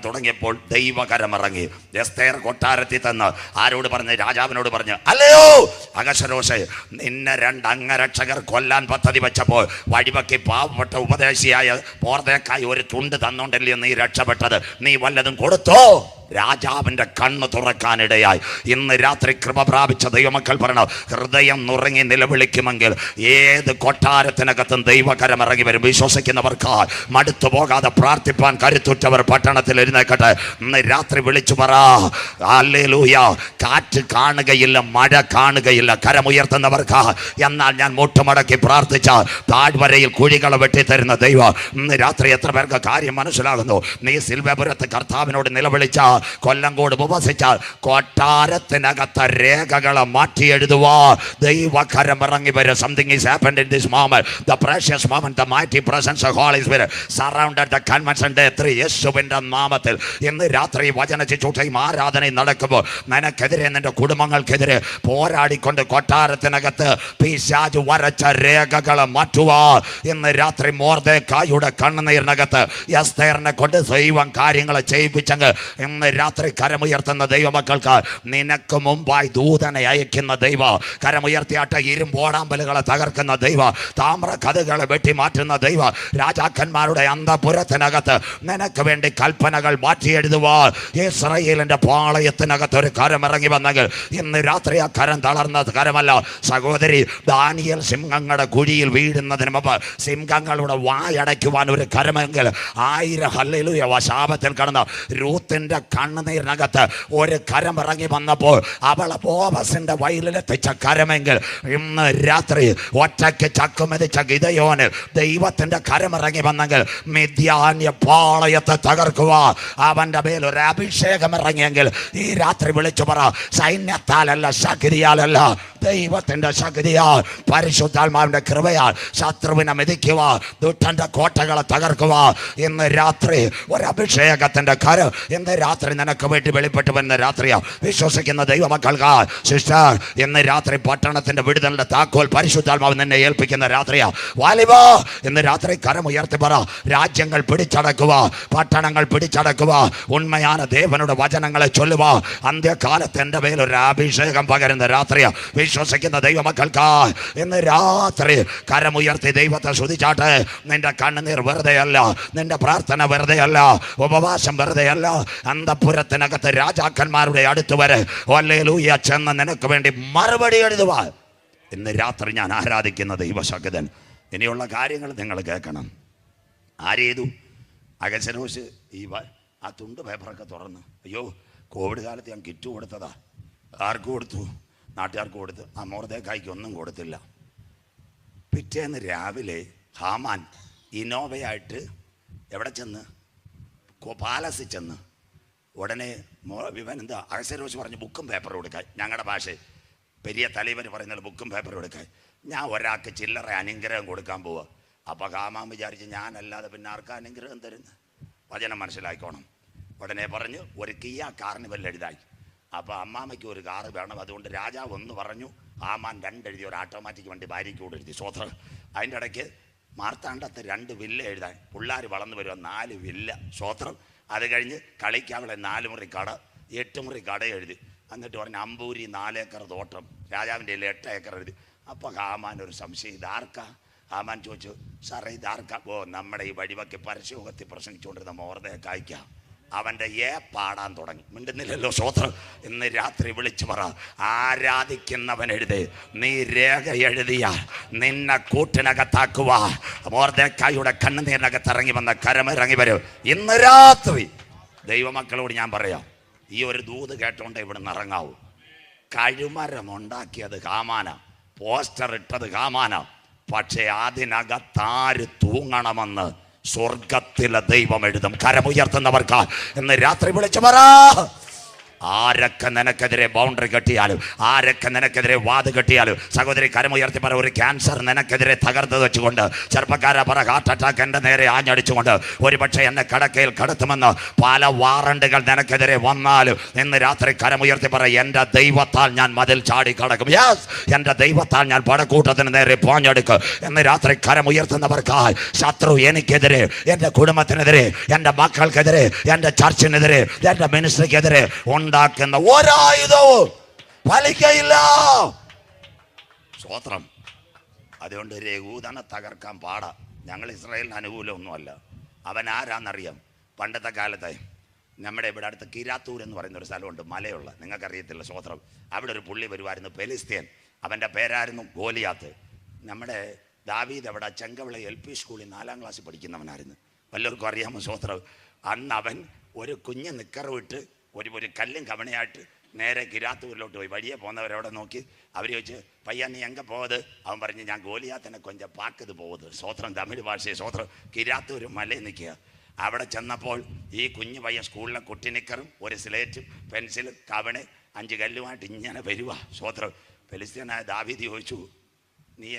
തുടങ്ങിയപ്പോൾ ദൈവകരമിറങ്ങി. എസ്തേർ കൊട്ടാരത്തിൽ തന്ന് ആരോട് പറഞ്ഞ്? രാജാവിനോട് പറഞ്ഞ്, അല്ലയോ അഹശ്വേരോശേ, നിന്നെ 2 അംഗരക്ഷകർ കൊല്ലാൻ പദ്ധതി വെച്ചപ്പോൾ വഴിവക്കി പാവപ്പെട്ട ഉപദേശിയായ മോർദെഖായി ഒരു തുണ്ട് തന്നോണ്ടല്ലേ നീ രക്ഷപ്പെട്ടത്? നീ വല്ലതും കൊടുത്തോ? രാജാവിൻ്റെ കണ്ണ് തുറക്കാനിടയായി. ഇന്ന് രാത്രി കൃപ പ്രാപിച്ച ദൈവമക്കൾ പറയണം, ഹൃദയം നുറങ്ങി നിലവിളിക്കുമെങ്കിൽ ഏത് കൊട്ടാരത്തിനകത്തും ദൈവകരം ഇറങ്ങി വരും. വിശ്വസിക്കുന്നവർക്ക് മടുത്തു പോകാതെ പ്രാർത്ഥിപ്പാൻ കരുത്തുറ്റവർ പട്ടണത്തിൽ എഴുന്നേൽക്കട്ടെ. ഇന്ന് രാത്രി വിളിച്ചു പറ, ഹല്ലേലൂയ. കാറ്റ് കാണുകയില്ല, മഴ കാണുകയില്ല, കരമുയർത്തുന്നവർക്ക്. എന്നാൽ ഞാൻ മുട്ടുമടക്കി പ്രാർത്ഥിച്ച താഴ്വരയിൽ കുഴികളെ വെട്ടിത്തരുന്ന ദൈവം. ഇന്ന് രാത്രി എത്ര പേർക്ക് കാര്യം മനസ്സിലാകുന്നു? നീ സിൽവപുരത്ത് കർത്താവിനോട് നിലവിളിച്ച, കൊല്ലങ്കോട് ഉപവസിച്ചാൽ കൊട്ടാരത്തിനകത്ത രേഖകളെ മാറ്റി എഴുതുവാ ദൈവകരം ഇറങ്ങി വരും. Something is happened in this moment. The precious moment, the mighty presence of Holy Spirit surrounded the convention day 3. യേശുവിൻ്റെ നാമത്തിൽ ഇന്ന് രാത്രി വചന ശുശ്രൂഷയും ആരാധനയും നടക്കുമ്പോൾ നിനക്കെതിരെ, നിന്റെ കുടുംബങ്ങൾക്കെതിരെ പോരാടിക്കൊണ്ട് കൊട്ടാരത്തിനകത്ത് പിശാച് വരച്ച രേഖകളെ മാറ്റുവാ. ഇന്ന് രാത്രി മോർദെഖായിയുടെ കണ്ണുനീരിനകത്ത് എസ്തേറിനെ കൊണ്ട് ദൈവം കാര്യങ്ങളെ ചെയ്യിപ്പിച്ചെങ്കിൽ ഇന്ന് രാത്രി കരമുയർത്തുന്ന ദൈവമക്കൾക്ക് നിനക്ക് മുമ്പായി ദൂതനെ അയക്കുന്ന ദൈവ, കരമുയർത്തിയാട്ട് ഇരുമ്പോടാമ്പലുകളെ തകർക്കുന്ന ദൈവ, താമ്ര കഥകളെ വെട്ടിമാറ്റുന്ന ദൈവ, രാജാക്കന്മാരുടെ അന്തപുരത്തിനകത്ത് നിനക്ക് വേണ്ടി കൽപ്പനകൾ മാറ്റി എഴുതുവാ. ഇസ്രായേലിന്റെ പാളയത്തിനകത്ത് ഒരു കരം ഇറങ്ങി വന്നെങ്കിൽ ഇന്ന് രാത്രി ആ കരം തളർന്ന കരമല്ല സഹോദരി. ദാനിയേൽ സിംഹങ്ങളുടെ കുഴിയിൽ വീഴുന്നതിന് മുമ്പ് സിംഹങ്ങളുടെ വായടയ്ക്കുവാൻ ഒരു കരമെങ്കിൽ 1000 ഹല്ലേലൂയ ശാപത്തിൽ കടന്ന രൂത്തിന്റെ കണ്ണുനീരിനകത്ത് ഒരു കരം ഇറങ്ങി വന്നപ്പോൾ അവളെ ബോവസിന്റെ വയലിലെത്തിച്ച കരമെങ്കിൽ ഇന്ന് രാത്രി ഒറ്റയ്ക്ക് ചക്കുമെതിച്ച ഗിദെയോന് ദൈവത്തിന്റെ കരമിറങ്ങി വന്നെങ്കിൽ മിദ്യാന്യ പാളയത്തെ തകർക്കുക. അവന്റെ മേലൊരു അഭിഷേകം ഇറങ്ങിയെങ്കിൽ ഈ രാത്രി വിളിച്ചു പറ, സൈന്യത്താലല്ല ശക്തിയാലല്ല, ദൈവത്തിന്റെ ശക്തിയാൽ, പരിശുദ്ധാത്മാവിന്റെ കൃപയാൽ ശത്രുവിനെ മെതിക്കുക, ദുഷ്ടന്റെ കോട്ടകളെ തകർക്കുക. ഇന്ന് രാത്രി ഒരു അഭിഷേകത്തിന്റെ കരം ഇന്ന് രാത്രി നിനക്ക് വേണ്ടി വെളിപ്പെട്ടു വരുന്ന രാത്രിയാ. വിശ്വസിക്കുന്ന ദൈവമക്കൾക്ക് സിസ്റ്റർ, ഇന്ന് രാത്രി പട്ടണത്തിന്റെ വിടുതലിന്റെ താക്കോൽ പരിശുദ്ധാത്മാവ് നിന്നെ ഏൽപ്പിക്കുന്ന രാത്രിയാ. വാലിബോ, ഇന്ന് രാത്രി കരമുയർത്തി പറ, രാജ്യങ്ങൾ പിടിച്ചടക്കുക, പട്ടണങ്ങൾ പിടിച്ചടക്കുക, ഉണ്മயான ദേവനുടെ വചനങ്ങളെ ചൊല്ലുക. അന്ത്യകാലത്ത് എൻ്റെ മേലൊരു അഭിഷേകം പകരുന്ന രാത്രിയാ. വിശ്വസിക്കുന്ന ദൈവമക്കൾക്ക് ഇന്ന് രാത്രി കരമുയർത്തി ദൈവത്തെ സ്തുതിച്ചാട്ടെ. നിന്റെ കണ്ണുനീർ വെറുതെയല്ല, നിന്റെ പ്രാർത്ഥന വെറുതെയല്ല, ഉപവാസം വെറുതെയല്ല. അന്തപുരത്തിനകത്ത് രാജാക്കന്മാരുടെ അടുത്ത് വരെ ഹല്ലേലൂയ ചെന്ന് നിനക്ക് വേണ്ടി മറുപടി എഴുതുവാൻ ഇന്ന് രാത്രി ഞാൻ ആരാധിക്കുന്ന ദൈവശക്തൻ. ഇനിയുള്ള കാര്യങ്ങൾ നിങ്ങൾ കേൾക്കണം. ആരേതു അഹശ്വേരോശ് ആ തുണ്ട് പേപ്പറൊക്കെ തുറന്ന്, അയ്യോ കോവിഡ് കാലത്ത് ഞാൻ കിറ്റ് കൊടുത്തതാ. ആർക്ക് കൊടുത്തു? നാട്ടുകാർക്ക് കൊടുത്ത്. ആ മോർദെഖായിക്ക് ഒന്നും കൊടുത്തില്ല. പിറ്റേന്ന് രാവിലെ ഹാമാൻ ഇനോവയായിട്ട് എവിടെ ചെന്ന്? പാലസിൽ ചെന്ന്. ഉടനെ ഇവൻ എന്താ അഹശ്വേരോശ് പറഞ്ഞു, ബുക്കും പേപ്പറും കൊടുക്കാൻ. ഞങ്ങളുടെ ഭാഷ പെരിയ തലവന് പറയുന്നത് ബുക്കും പേപ്പറും കൊടുക്കാൻ. ഞാൻ ഒരാൾക്ക് ചില്ലറ അനുഗ്രഹം കൊടുക്കാൻ പോവുക. അപ്പോൾ ഹാമാൻ വിചാരിച്ച് ഞാനല്ലാതെ പിന്നെ ആർക്ക് അനുഗ്രഹം തരുന്നത്? വചനം മനസ്സിലാക്കണം. ഉടനെ പറഞ്ഞു ഒരു കിയ കാർണിവൽ എഴുതായി. അപ്പോൾ അമ്മാമ്മയ്ക്ക് ഒരു കാറ് വേണം. അതുകൊണ്ട് രാജാവ് ഒന്ന് പറഞ്ഞു, ഹാമാൻ 2 എഴുതി. ഒരു ഓട്ടോമാറ്റിക് വണ്ടി ഭാര്യയ്ക്ക് കൂടെ എഴുതി. സ്വത്രം. അതിൻ്റെ ഇടയ്ക്ക് മാർത്താണ്ടത്തെ 2 വില്ല എഴുതാൻ. പിള്ളേർ വളർന്നു വരുക 4 വില്ല. സ്വത്രം. അത് കഴിഞ്ഞ് കളിക്കാവളെ 4 മുറി കട, 8 മുറി കട എഴുതി. എന്നിട്ട് പറഞ്ഞ് അമ്പൂരി 4 ഏക്കർ തോട്ടം. രാജാവിൻ്റെ 8 ഏക്കർ എഴുതി. അപ്പോൾ ഹാമാൻ ഒരു സംശയം, ഇതാർക്കാ? ഹാമാൻ ചോദിച്ചു, സാറേ ഇതാർക്കാ? ഓ, നമ്മുടെ ഈ വഴിവയ്ക്ക് പരസ്യമുഖത്തിൽ പ്രസംഗിച്ചുകൊണ്ടിരുന്ന മോർദെഖായിക്കാ. അവൻ്റെ പാടാൻ തുടങ്ങി. മിണ്ടുന്നില്ലല്ലോ. സ്വത്രം. ഇന്ന് രാത്രി വിളിച്ചു പറ, ആരാധിക്കുന്നവൻ എഴുതി, നീ രേഖ എഴുതിയാൽ നിന്നെ കൂട്ടിനകത്താക്കുക. മോർദെഖായിയുടെ കണ്ണുനീരിനകത്ത് ഇറങ്ങി വന്ന കരമിറങ്ങി വരും. ഇന്ന് രാത്രി ദൈവമക്കളോട് ഞാൻ പറയാം, ഈ ഒരു ദൂത് കേട്ടോണ്ട് ഇവിടുന്ന് ഇറങ്ങാവൂ. കഴുമരം ഉണ്ടാക്കിയത് ഹാമാന, പോസ്റ്റർ ഇട്ടത് ഹാമാന. പക്ഷേ അതിനകത്താര് തൂങ്ങണമെന്ന് സ്വർഗത്തിലെ ദൈവം എഴുതും. കരമുയർത്തുന്നവർക്ക് ഇന്ന് രാത്രി വിളിച്ചു പറ, ആരൊക്കെ നിനക്കെതിരെ ബൗണ്ടറി കെട്ടിയാലും, ആരൊക്കെ നിനക്കെതിരെ വാത് കെട്ടിയാലും, സഹോദരി കരമുയർത്തി പറ, ഒരു ക്യാൻസർ നിനക്കെതിരെ തകർത്ത് വെച്ചുകൊണ്ട്, ചെറുപ്പക്കാരെ പറ, ഹാർട്ട് അറ്റാക്ക് എൻ്റെ നേരെ ആഞ്ഞടിച്ചുകൊണ്ട്, ഒരുപക്ഷെ എന്നെ കടക്കയിൽ കടത്തുമെന്ന് പല വാറണ്ടുകൾ നിനക്കെതിരെ വന്നാലും ഇന്ന് രാത്രി കരമുയർത്തി പറ, എൻ്റെ ദൈവത്താൽ ഞാൻ മതിൽ ചാടി കടക്കും. യെസ്, എൻ്റെ ദൈവത്താൽ ഞാൻ പടക്കൂട്ടത്തിന് നേരെ പോഞ്ഞെടുക്കും. എന്ന് രാത്രി കരമുയർത്തുന്നവർക്കായി ശത്രു എനിക്കെതിരെ, എൻ്റെ കുടുംബത്തിനെതിരെ, എൻ്റെ മക്കൾക്കെതിരെ, എൻ്റെ ചർച്ചിനെതിരെ, എൻ്റെ മിനിസ്ട്രിക്കെതിരെ ഉണ്ടാക്കുന്ന ഒരായുധവും ഫലിക്കയില്ല. സ്തോത്രം. അതുകൊണ്ട് ഒരു യഹൂദനെ തകർക്കാൻ പാടാ. ഞങ്ങൾ ഇസ്രായേലിന് അനുകൂലമൊന്നുമല്ല. അവൻ ആരാന്നറിയാം? പണ്ടത്തെ കാലത്തെ നമ്മുടെ ഇവിടെ അടുത്ത് കിരാത്തൂർ എന്ന് പറയുന്ന ഒരു സ്ഥലമുണ്ട്, മലയുള്ള, നിങ്ങൾക്കറിയത്തില്ല. സ്തോത്രം. അവിടെ ഒരു പുള്ളി വരുമായിരുന്നു, ഫെലിസ്ത്യൻ. അവൻ്റെ പേരായിരുന്നു ഗോലിയാത്ത്. നമ്മുടെ ദാവീദ് അവിടെ ചെങ്കവിള LP സ്കൂളിൽ 4ാം ക്ലാസ്സിൽ പഠിക്കുന്നവനായിരുന്നു. വല്ലവർക്കും അറിയാമോ? സ്തോത്രം. അന്ന് അവൻ ഒരു കുഞ്ഞ് നിക്കറ് വിട്ട് ഒരു കല്ലും കവണയായിട്ട് നേരെ കിരാത്തൂരിലോട്ട് പോയി. വഴിയെ പോകുന്നവരവിടെ നോക്കി അവർ ചോദിച്ച്, പയ്യ നീ എങ്ക പോവത്? അവൻ പറഞ്ഞ്, ഞാൻ ഗോലിയാത്തിനെ കൊഞ്ചം പാക്കത് പോവത്. സ്തോത്രം. തമിഴ് ഭാഷയെ. സ്തോത്രം. കിരാത്തൂർ മലയിൽ നിൽക്കുക. അവിടെ ചെന്നപ്പോൾ ഈ കുഞ്ഞു പയ്യൻ സ്കൂളിലെ കുട്ടിനിക്കറും ഒരു സ്ലേറ്റും പെൻസിലും കവണ് 5 കല്ലുമായിട്ട് ഇങ്ങനെ വരുക. സ്തോത്രം. ഫെലിസ്ത്യനായ ദാവീദ് ചോദിച്ചു, നീ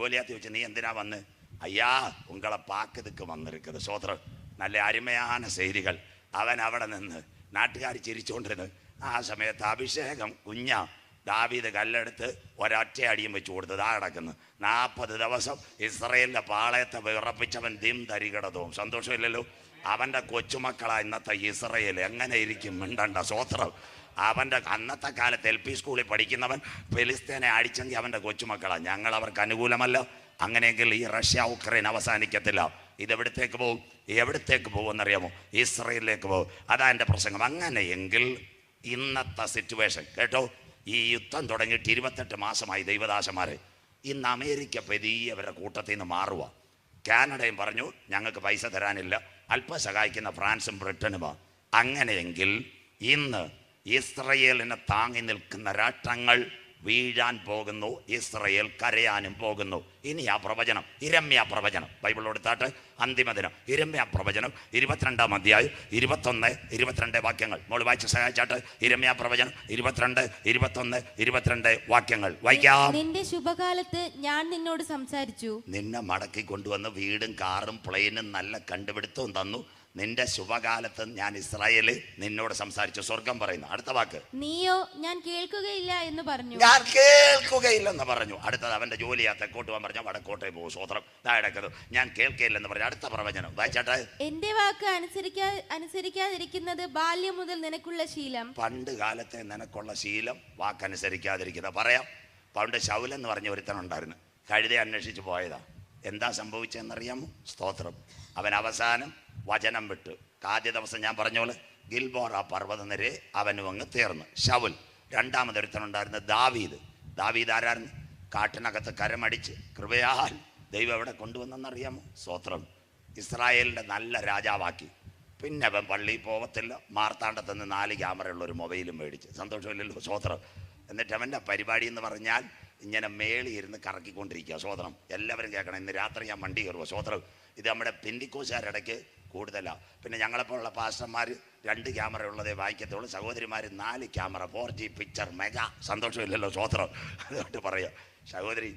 ഗോലിയാത്ത് ചോദിച്ചു, നീ എന്തിനാ വന്ന്? അയ്യാ ഉങ്ങളെ പാക്കതുക്ക് വന്നിരിക്കുന്നത്. സ്തോത്രം. നല്ല അരുമயான செய்திകൾ. അവൻ അവിടെ നിന്ന് നാട്ടുകാർ ചിരിച്ചുകൊണ്ടിരുന്നു. ആ സമയത്ത് അഭിഷേകം കുഞ്ഞ ദാവീദ് കല്ലെടുത്ത് ഒരൊറ്റ അടിയും വെച്ച് കൊടുത്തത്. ആ കിടക്കുന്നു. 40 ദിവസം ഇസ്രയേലിൻ്റെ പാളയത്തെ വിറപ്പിച്ചവൻ ദിം തരികിടതവും. സന്തോഷമില്ലല്ലോ? അവൻ്റെ കൊച്ചുമക്കളാ ഇന്നത്തെ ഇസ്രയേൽ. എങ്ങനെ ഇരിക്കും? മിണ്ടണ്ട. സ്തോത്രം. അവൻ്റെ അന്നത്തെ കാലത്ത് LP സ്കൂളിൽ പഠിക്കുന്നവൻ ഫെലിസ്തീനെ അടിച്ചെങ്കിൽ അവൻ്റെ കൊച്ചുമക്കളാണ്. ഞങ്ങൾ അവർക്ക് അനുകൂലമല്ല. അങ്ങനെയെങ്കിൽ ഈ റഷ്യ ഉക്രൈൻ അവസാനിക്കത്തില്ല. ഇതെവിടത്തേക്ക് പോകും? എവിടത്തേക്ക് പോകുമെന്നറിയാമോ? ഇസ്രയേലിലേക്ക് പോകും. അതാ എൻ്റെ പ്രസംഗം. അങ്ങനെയെങ്കിൽ ഇന്നത്തെ സിറ്റുവേഷൻ കേട്ടോ, ഈ യുദ്ധം തുടങ്ങിയിട്ട് 28 മാസമായി ദൈവദാസന്മാർ. ഇന്ന് അമേരിക്ക പെരിയവരുടെ കൂട്ടത്തിൽ നിന്ന് മാറുക. കാനഡയും പറഞ്ഞു ഞങ്ങൾക്ക് പൈസ തരാനില്ല. അല്പം സഹായിക്കുന്ന ഫ്രാൻസും ബ്രിട്ടനുമാണ്. അങ്ങനെയെങ്കിൽ ഇന്ന് ഇസ്രയേലിനെ താങ്ങി നിൽക്കുന്ന രാഷ്ട്രങ്ങൾ വീഴാൻ പോകുന്നു. ഇസ്രയേൽ കരയാനും പോകുന്നു. ഇനി ആ പ്രവചനം, ഇരമ്യ പ്രവചനം ബൈബിൾ എടുത്താട്ട്, അന്തിമദിനം ഇരമ്യ പ്രവചനം 22-ാം അധ്യായം 21, 22 വാക്യങ്ങൾ മോള് വായിച്ച് സഹായിച്ചാട്ട്. ഇരമ്യ പ്രവചനം 22, 21, 22 വാക്യങ്ങൾ വായിക്കാം. നിന്റെ ശുഭകാലത്ത് ഞാൻ നിന്നോട് സംസാരിച്ചു. നിന്നെ മടക്കി കൊണ്ടുവന്ന് വീടും കാറും പ്ലെയിനും നല്ല കണ്ടുപിടുത്തവും തന്നു. നിന്റെ ശുഭകാലത്ത് ഞാൻ ഇസ്രായേല് നിന്നോട് സംസാരിച്ചു. സ്വർഗം പറയുന്നു. അടുത്ത വാക്ക്, നീയോ ഞാൻ കേൾക്കുകയില്ല എന്ന് പറഞ്ഞു. ഞാൻ കേൾക്കുകയില്ലെന്ന് പറഞ്ഞു. അടുത്തത് അവന്റെ ജോലിയാ തെക്കോട്ട് പോകാൻ പറഞ്ഞാൽ വടക്കോട്ടേ പോകും. സ്വത്രം നടക്കുന്നത്. ഞാൻ കേൾക്കുകയില്ലെന്ന് പറഞ്ഞു. അടുത്ത പ്രവചനം വായിച്ചാട്ടെ. എന്റെ വാക്ക് അനുസരിക്കാതിരിക്കുന്നത് ബാല്യം മുതൽ നിനക്കുള്ള ശീലം. പണ്ട് കാലത്തെ നിനക്കുള്ള ശീലം വാക്കനുസരിക്കാതിരിക്കുന്നത്. പറയാം. പണ്ട് ശൗലെന്ന് പറഞ്ഞ ഒരുത്തനുണ്ടായിരുന്നു. കഴുതെ അന്വേഷിച്ച് പോയതാ. എന്താ സംഭവിച്ചതെന്നറിയാമോ? സ്തോത്രം. അവൻ അവസാനം വചനം വിട്ട്. ആദ്യ ദിവസം ഞാൻ പറഞ്ഞോള് ഗിൽബോറ പർവ്വതനിരെ അവനും അങ്ങ് തീർന്നു. ശൗൽ. രണ്ടാമതൊരുത്തനുണ്ടായിരുന്നു ദാവീദ്. ദാവീദ് ആരായിരുന്നു? കാട്ടിനകത്ത് കരമടിച്ച് കൃപയാൽ ദൈവം എവിടെ കൊണ്ടുവന്നെന്നറിയാമോ? സ്തോത്രം. ഇസ്രായേലിൻ്റെ നല്ല രാജാവാക്കി. പിന്നെ അവൻ പള്ളിയിൽ പോകത്തില്ല. മാർത്താണ്ഡത്തുനിന്ന് 4 ക്യാമറയുള്ള ഒരു മൊബൈലും മേടിച്ച്. സന്തോഷമില്ലല്ലോ? സ്തോത്രം. എന്നിട്ട് അവൻ്റെ പരിപാടി എന്ന് പറഞ്ഞാൽ ഇങ്ങനെ മേളി ഇരുന്ന് കറക്കിക്കൊണ്ടിരിക്കുക. സ്തോത്രം. എല്ലാവരും കേൾക്കണം. ഇന്ന് രാത്രി ഞാൻ വണ്ടി കയറുക. സ്തോത്രം. ഇത് നമ്മുടെ പെന്തിക്കോസുകാരിടയ്ക്ക് കൂടുതലാണ്. പിന്നെ ഞങ്ങളെപ്പോലുള്ള പാസ്റ്റർമാർ 2 ക്യാമറ ഉള്ളതേ വായിക്കത്തുള്ളൂ. സഹോദരിമാർ 4 ക്യാമറ 4G പിക്ചർ മെഗാ. സന്തോഷമില്ലല്ലോ? സ്തോത്രം. അതുകൊണ്ട് പറയാം സഹോദരി,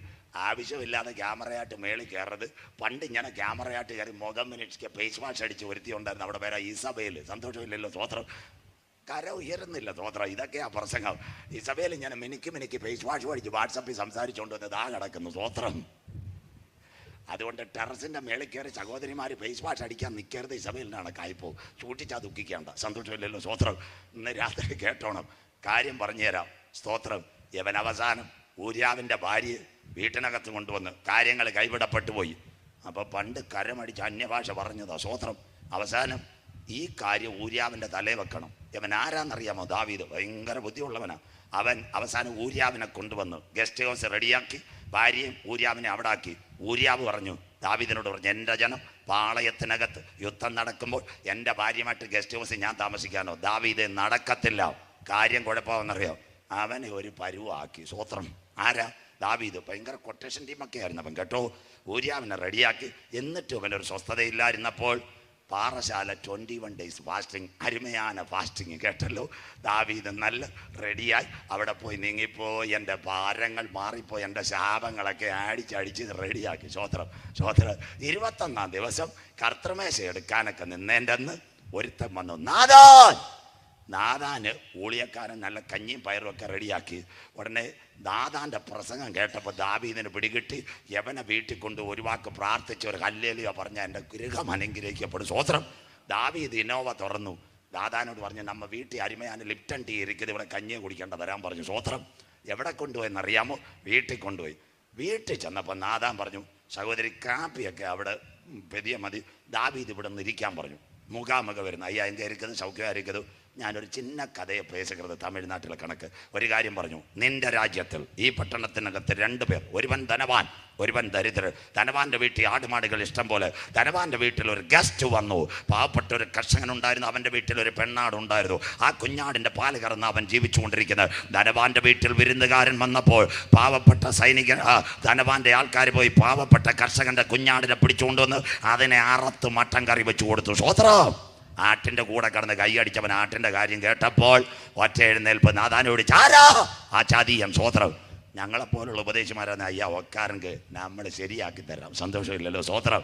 ആവശ്യമില്ലാതെ ക്യാമറയായിട്ട് മേളിൽ കയറരുത്. പണ്ട് ഇങ്ങനെ ക്യാമറയായിട്ട് കയറി മുഖം മിനിറ്റ്സ് ഫേസ് വാഷ് അടിച്ച് ഒരുത്തി ഉണ്ടായിരുന്നു. അവിടെ പേരാ ഇസബേൽ. സന്തോഷമില്ലല്ലോ? സ്തോത്രം. കര ഉയരുന്നില്ല. സ്തോത്രം. ഇതൊക്കെയാ പ്രസംഗം. ഇസബേൽ ഇങ്ങനെ മിനിക്ക് ഫേസ് വാഷ് അടിച്ച് വാട്സപ്പിൽ സംസാരിച്ചുകൊണ്ട് വന്ന് ദാ കിടക്കുന്നു. സ്തോത്രം. അതുകൊണ്ട് ടെറസിൻ്റെ മേളിൽ കയറി സഹോദരിമാർ ഫേസ് വാഷ് അടിക്കാൻ നിൽക്കരുത്. ഇസബേലിനാണ് കായ്പോ. ചൂട്ടിച്ചാൽ ദുഃഖിക്കേണ്ട. സന്തോഷമില്ലല്ലോ? സ്തോത്രം. ഇന്ന് രാത്രി കേട്ടോണം. കാര്യം പറഞ്ഞുതരാം. സ്തോത്രം. യവൻ അവസാനം ഊര്യാവിൻ്റെ ഭാര്യയെ വീട്ടിനകത്ത് കൊണ്ടുവന്ന് കാര്യങ്ങൾ കൈവിടപ്പെട്ടു പോയി. അപ്പോൾ പണ്ട് കരമടിച്ച് അന്യഭാഷ പറഞ്ഞതാ. സ്തോത്രം. അവസാനം ഈ കാര്യം ഊര്യാവിൻ്റെ തലയിൽ വെക്കണം. യവൻ ആരാന്നറിയാമോ? ദാവീദ്. ഭയങ്കര ബുദ്ധിയുള്ളവനാണ്. അവൻ അവസാനം ഊര്യാവിനെ കൊണ്ടുവന്ന് ഗസ്റ്റ് ഹൗസ് റെഡിയാക്കി ഭാര്യയും ഊര്യാവിനെ അവിടെ ആക്കി. ഊര്യാവ് പറഞ്ഞു, ദാവീദിനോട് പറഞ്ഞു, എൻ്റെ ജനം പാളയത്തിനകത്ത് യുദ്ധം നടക്കുമ്പോൾ എൻ്റെ ഭാര്യയുമായിട്ട് ഗസ്റ്റ് ഹൗസിൽ ഞാൻ താമസിക്കാനോ? ദാവീദ് നടക്കത്തില്ല. കാര്യം കുഴപ്പമെന്നറിയാം. അവനെ ഒരു പരുവാക്കി. സ്തോത്രം. ആരാ? ദാവീദ്. ഭയങ്കര കൊട്ടേഷൻ ടീമൊക്കെ ആയിരുന്നു അവൻ കേട്ടോ. ഊര്യാവിനെ റെഡിയാക്കി. എന്നിട്ടും അവനൊരു സ്വസ്ഥതയില്ലായിരുന്നപ്പോൾ പാറശാല 21 days ഫാസ്റ്റിംഗ്, അരുമയാണ് ഫാസ്റ്റിങ്. കേട്ടല്ലോ, ദാവീദ് നല്ല റെഡിയായി അവിടെ പോയി നീങ്ങിപ്പോയി. എൻ്റെ ഭാരങ്ങൾ മാറിപ്പോയി, എൻ്റെ ശാപങ്ങളൊക്കെ അടിച്ചടിച്ച് റെഡിയാക്കി. സ്തോത്രം, സ്തോത്രം. 21-ാം ദിവസം കർത്തൃമേശ എടുക്കാനൊക്കെ നിന്നേൻ്റെ അന്ന് ഒരുത്തൻ വന്നു. നാഥാന് ഊളിയക്കാരൻ നല്ല കഞ്ഞിയും പയറും ഒക്കെ റെഡിയാക്കി. ഉടനെ നാഥാൻ്റെ പ്രസംഗം കേട്ടപ്പോൾ ദാവീദിന് പിടികിട്ടി. യവനെ വീട്ടിൽ കൊണ്ട് ഒരു വാക്ക് പ്രാർത്ഥിച്ച് ഒരു ഹല്ലേലൂയ പറഞ്ഞ എൻ്റെ ഗൃഹം അനുഗ്രഹിക്കപ്പെടും. സ്തോത്രം. ദാവീദ് ഇന്നോവ തുറന്നു. നാഥാനോട് പറഞ്ഞു, നമ്മ വീട്ടിൽ അരുമയാണ് ലിപ്റ്റൺ ടീ ഇരിക്കുന്നത്, ഇവിടെ കഞ്ഞിയെ കുടിക്കേണ്ട വരാൻ പറഞ്ഞു. സ്തോത്രം. എവിടെ കൊണ്ടുപോയെന്നറിയാമോ? വീട്ടിൽ കൊണ്ടുപോയി. വീട്ടിൽ ചെന്നപ്പോൾ നാഥാൻ പറഞ്ഞു, സഹോദരി കാപ്പിയൊക്കെ അവിടെ പെരിയ മതി, ദാവീദ് ഇവിടെ നിന്ന് ഇരിക്കാൻ പറഞ്ഞു. മുഖാമുഖ വരുന്നു. അയ്യാ എங்கே இருக்குது, സൗഖ്യം இருக்குது. ഞാനൊരു ചിന്ന കഥയെ പേശുന്നത്, തമിഴ്നാട്ടിലെ കണക്ക്. ഒരു കാര്യം പറഞ്ഞു, നിന്റെ രാജ്യത്തിൽ ഈ പട്ടണത്തിനകത്ത് 2 പേർ, ഒരുവൻ ധനവാൻ ഒരുവൻ ദരിദ്രൻ. ധനവാന്റെ വീട്ടിൽ ആടുമാടുകൾ ഇഷ്ടം പോലെ. ധനവാന്റെ വീട്ടിൽ ഒരു ഗസ്റ്റ് വന്നു. പാവപ്പെട്ട ഒരു കർഷകനുണ്ടായിരുന്നു, അവൻ്റെ വീട്ടിൽ ഒരു പെണ്ണാടുണ്ടായിരുന്നു. ആ കുഞ്ഞാടിൻ്റെ പാല് കറന്ന് അവൻ ജീവിച്ചുകൊണ്ടിരിക്കുന്നത്. ധനവാന്റെ വീട്ടിൽ വിരുന്നുകാരൻ വന്നപ്പോൾ പാവപ്പെട്ട സൈനികൻ ധനവാന്റെ ആൾക്കാർ പോയി പാവപ്പെട്ട കർഷകന്റെ കുഞ്ഞാടിനെ പിടിച്ചുകൊണ്ടുവന്ന് അതിനെ അറുത്ത് മട്ടൻ കറി വെച്ച് കൊടുത്തു. സ്തോത്രം. ആട്ടിൻ്റെ കൂടെ കടന്ന് കൈയടിച്ചവൻ ആട്ടിൻ്റെ കാര്യം കേട്ടപ്പോൾ ഒറ്റ എഴുന്നേൽപ്പ്. നാഥാനോട് ചാരാ ആ ചാതീയം. സ്തോത്രം. ഞങ്ങളെപ്പോലുള്ള ഉപദേശിമാരാണ്, അയ്യാ ഒക്കാരെങ്കിൽ നമ്മൾ ശരിയാക്കി തരാം. സന്തോഷമില്ലല്ലോ. സ്തോത്രം.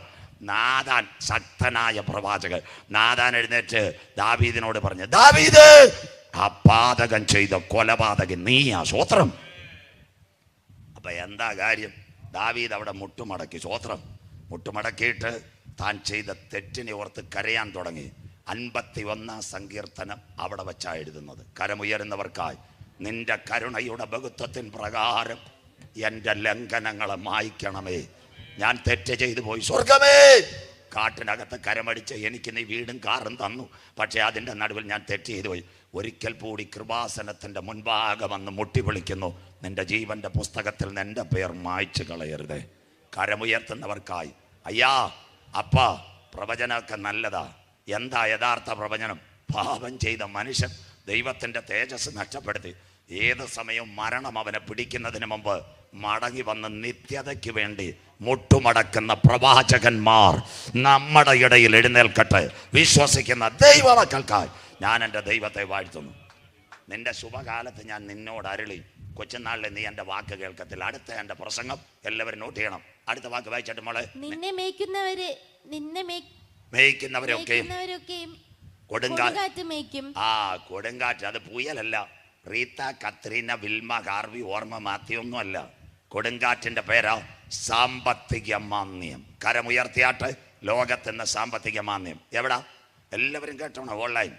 നാഥാൻ ശക്തനായ പ്രവാചകൻ. നാഥാൻ എഴുന്നേറ്റ് ദാവീദിനോട് പറഞ്ഞു, ദാവീദ്, ആ പാതകൻ ചെയ്ത കൊലപാതകൻ നീയാ. സ്തോത്രം. അപ്പൊ എന്താ കാര്യം? ദാവീദ് അവിടെ മുട്ടുമടക്കി. സ്തോത്രം. മുട്ടുമടക്കിയിട്ട് താൻ ചെയ്ത തെറ്റിനെ ഓർത്ത് കരയാൻ തുടങ്ങി. 51-ാം സങ്കീർത്തനം അവിടെ വച്ചാ എഴുതുന്നത്. കരമുയരുന്നവർക്കായി നിന്റെ കരുണയുടെ ബഹുത്വത്തിൻ പ്രകാരം എൻ്റെ ലംഘനങ്ങളെ മായ്ക്കണമേ. ഞാൻ തെറ്റ് ചെയ്തു പോയി. സ്വർഗമേ, കാട്ടിനകത്ത് കരമടിച്ച് എനിക്ക് നീ വീടും കാറും തന്നു, പക്ഷേ അതിൻ്റെ നടുവിൽ ഞാൻ തെറ്റ് ചെയ്തു പോയി. ഒരിക്കൽ കൂടി കൃപാസനത്തിൻ്റെ മുൻപാകെ വന്ന് മുട്ടി വിളിക്കുന്നു, നിന്റെ ജീവൻ്റെ പുസ്തകത്തിൽ നിന്റെ പേർ മായ്ച്ചു കളയരുതേ. കരമുയർത്തുന്നവർക്കായി. അയ്യാ അപ്പ, പ്രവചനമൊക്കെ നല്ലതാ. എന്താ യഥാർത്ഥ പ്രവചനം? പാപം ചെയ്ത മനുഷ്യൻ ദൈവത്തിൻ്റെ തേജസ് നഷ്ടപ്പെടുത്തി ഏത് സമയവും മരണം അവനെ പിടിക്കുന്നതിന് മുമ്പ് മടങ്ങി വന്ന് നിത്യതയ്ക്ക് വേണ്ടി മുട്ടുമടക്കുന്ന പ്രവാചകന്മാർ നമ്മുടെ ഇടയിൽ എഴുന്നേൽക്കട്ടെ. വിശ്വസിക്കുന്ന ദൈവമക്കൾക്കായി ഞാൻ എൻ്റെ ദൈവത്തെ വാഴ്ത്തുന്നു. നിന്റെ ശുഭകാലത്ത് ഞാൻ നിന്നോട് അരുളി. കൊച്ചുനാളിലെ നീ എൻ്റെ വാക്ക് കേൾക്കത്തില്ല. അടുത്ത എൻ്റെ പ്രസംഗം എല്ലാവരും നോട്ട് ചെയ്യണം. അടുത്ത വാക്ക് വായിച്ചിട്ട് മോളെ, മേയ്ക്കുന്നവരൊക്കെയും കൊടുങ്കാറ്റ് മേയ്ക്കും. കൊടുങ്കാറ്റ് അത് പുയലല്ല. റീത്ത, കത്രീന, വിൽമ, ഹാർവി, ഓർമ്മ, മാത്യൊന്നും അല്ല. കൊടുങ്കാറ്റിന്റെ പേരാ സാമ്പത്തിക മാന്ദ്യം. കരമുയർത്തിയാട്ട് ലോകത്തെന്ന സാമ്പത്തിക മാന്ദ്യം. എവിടാ? എല്ലാവരും കേട്ടോണം. ഓൺലൈൻ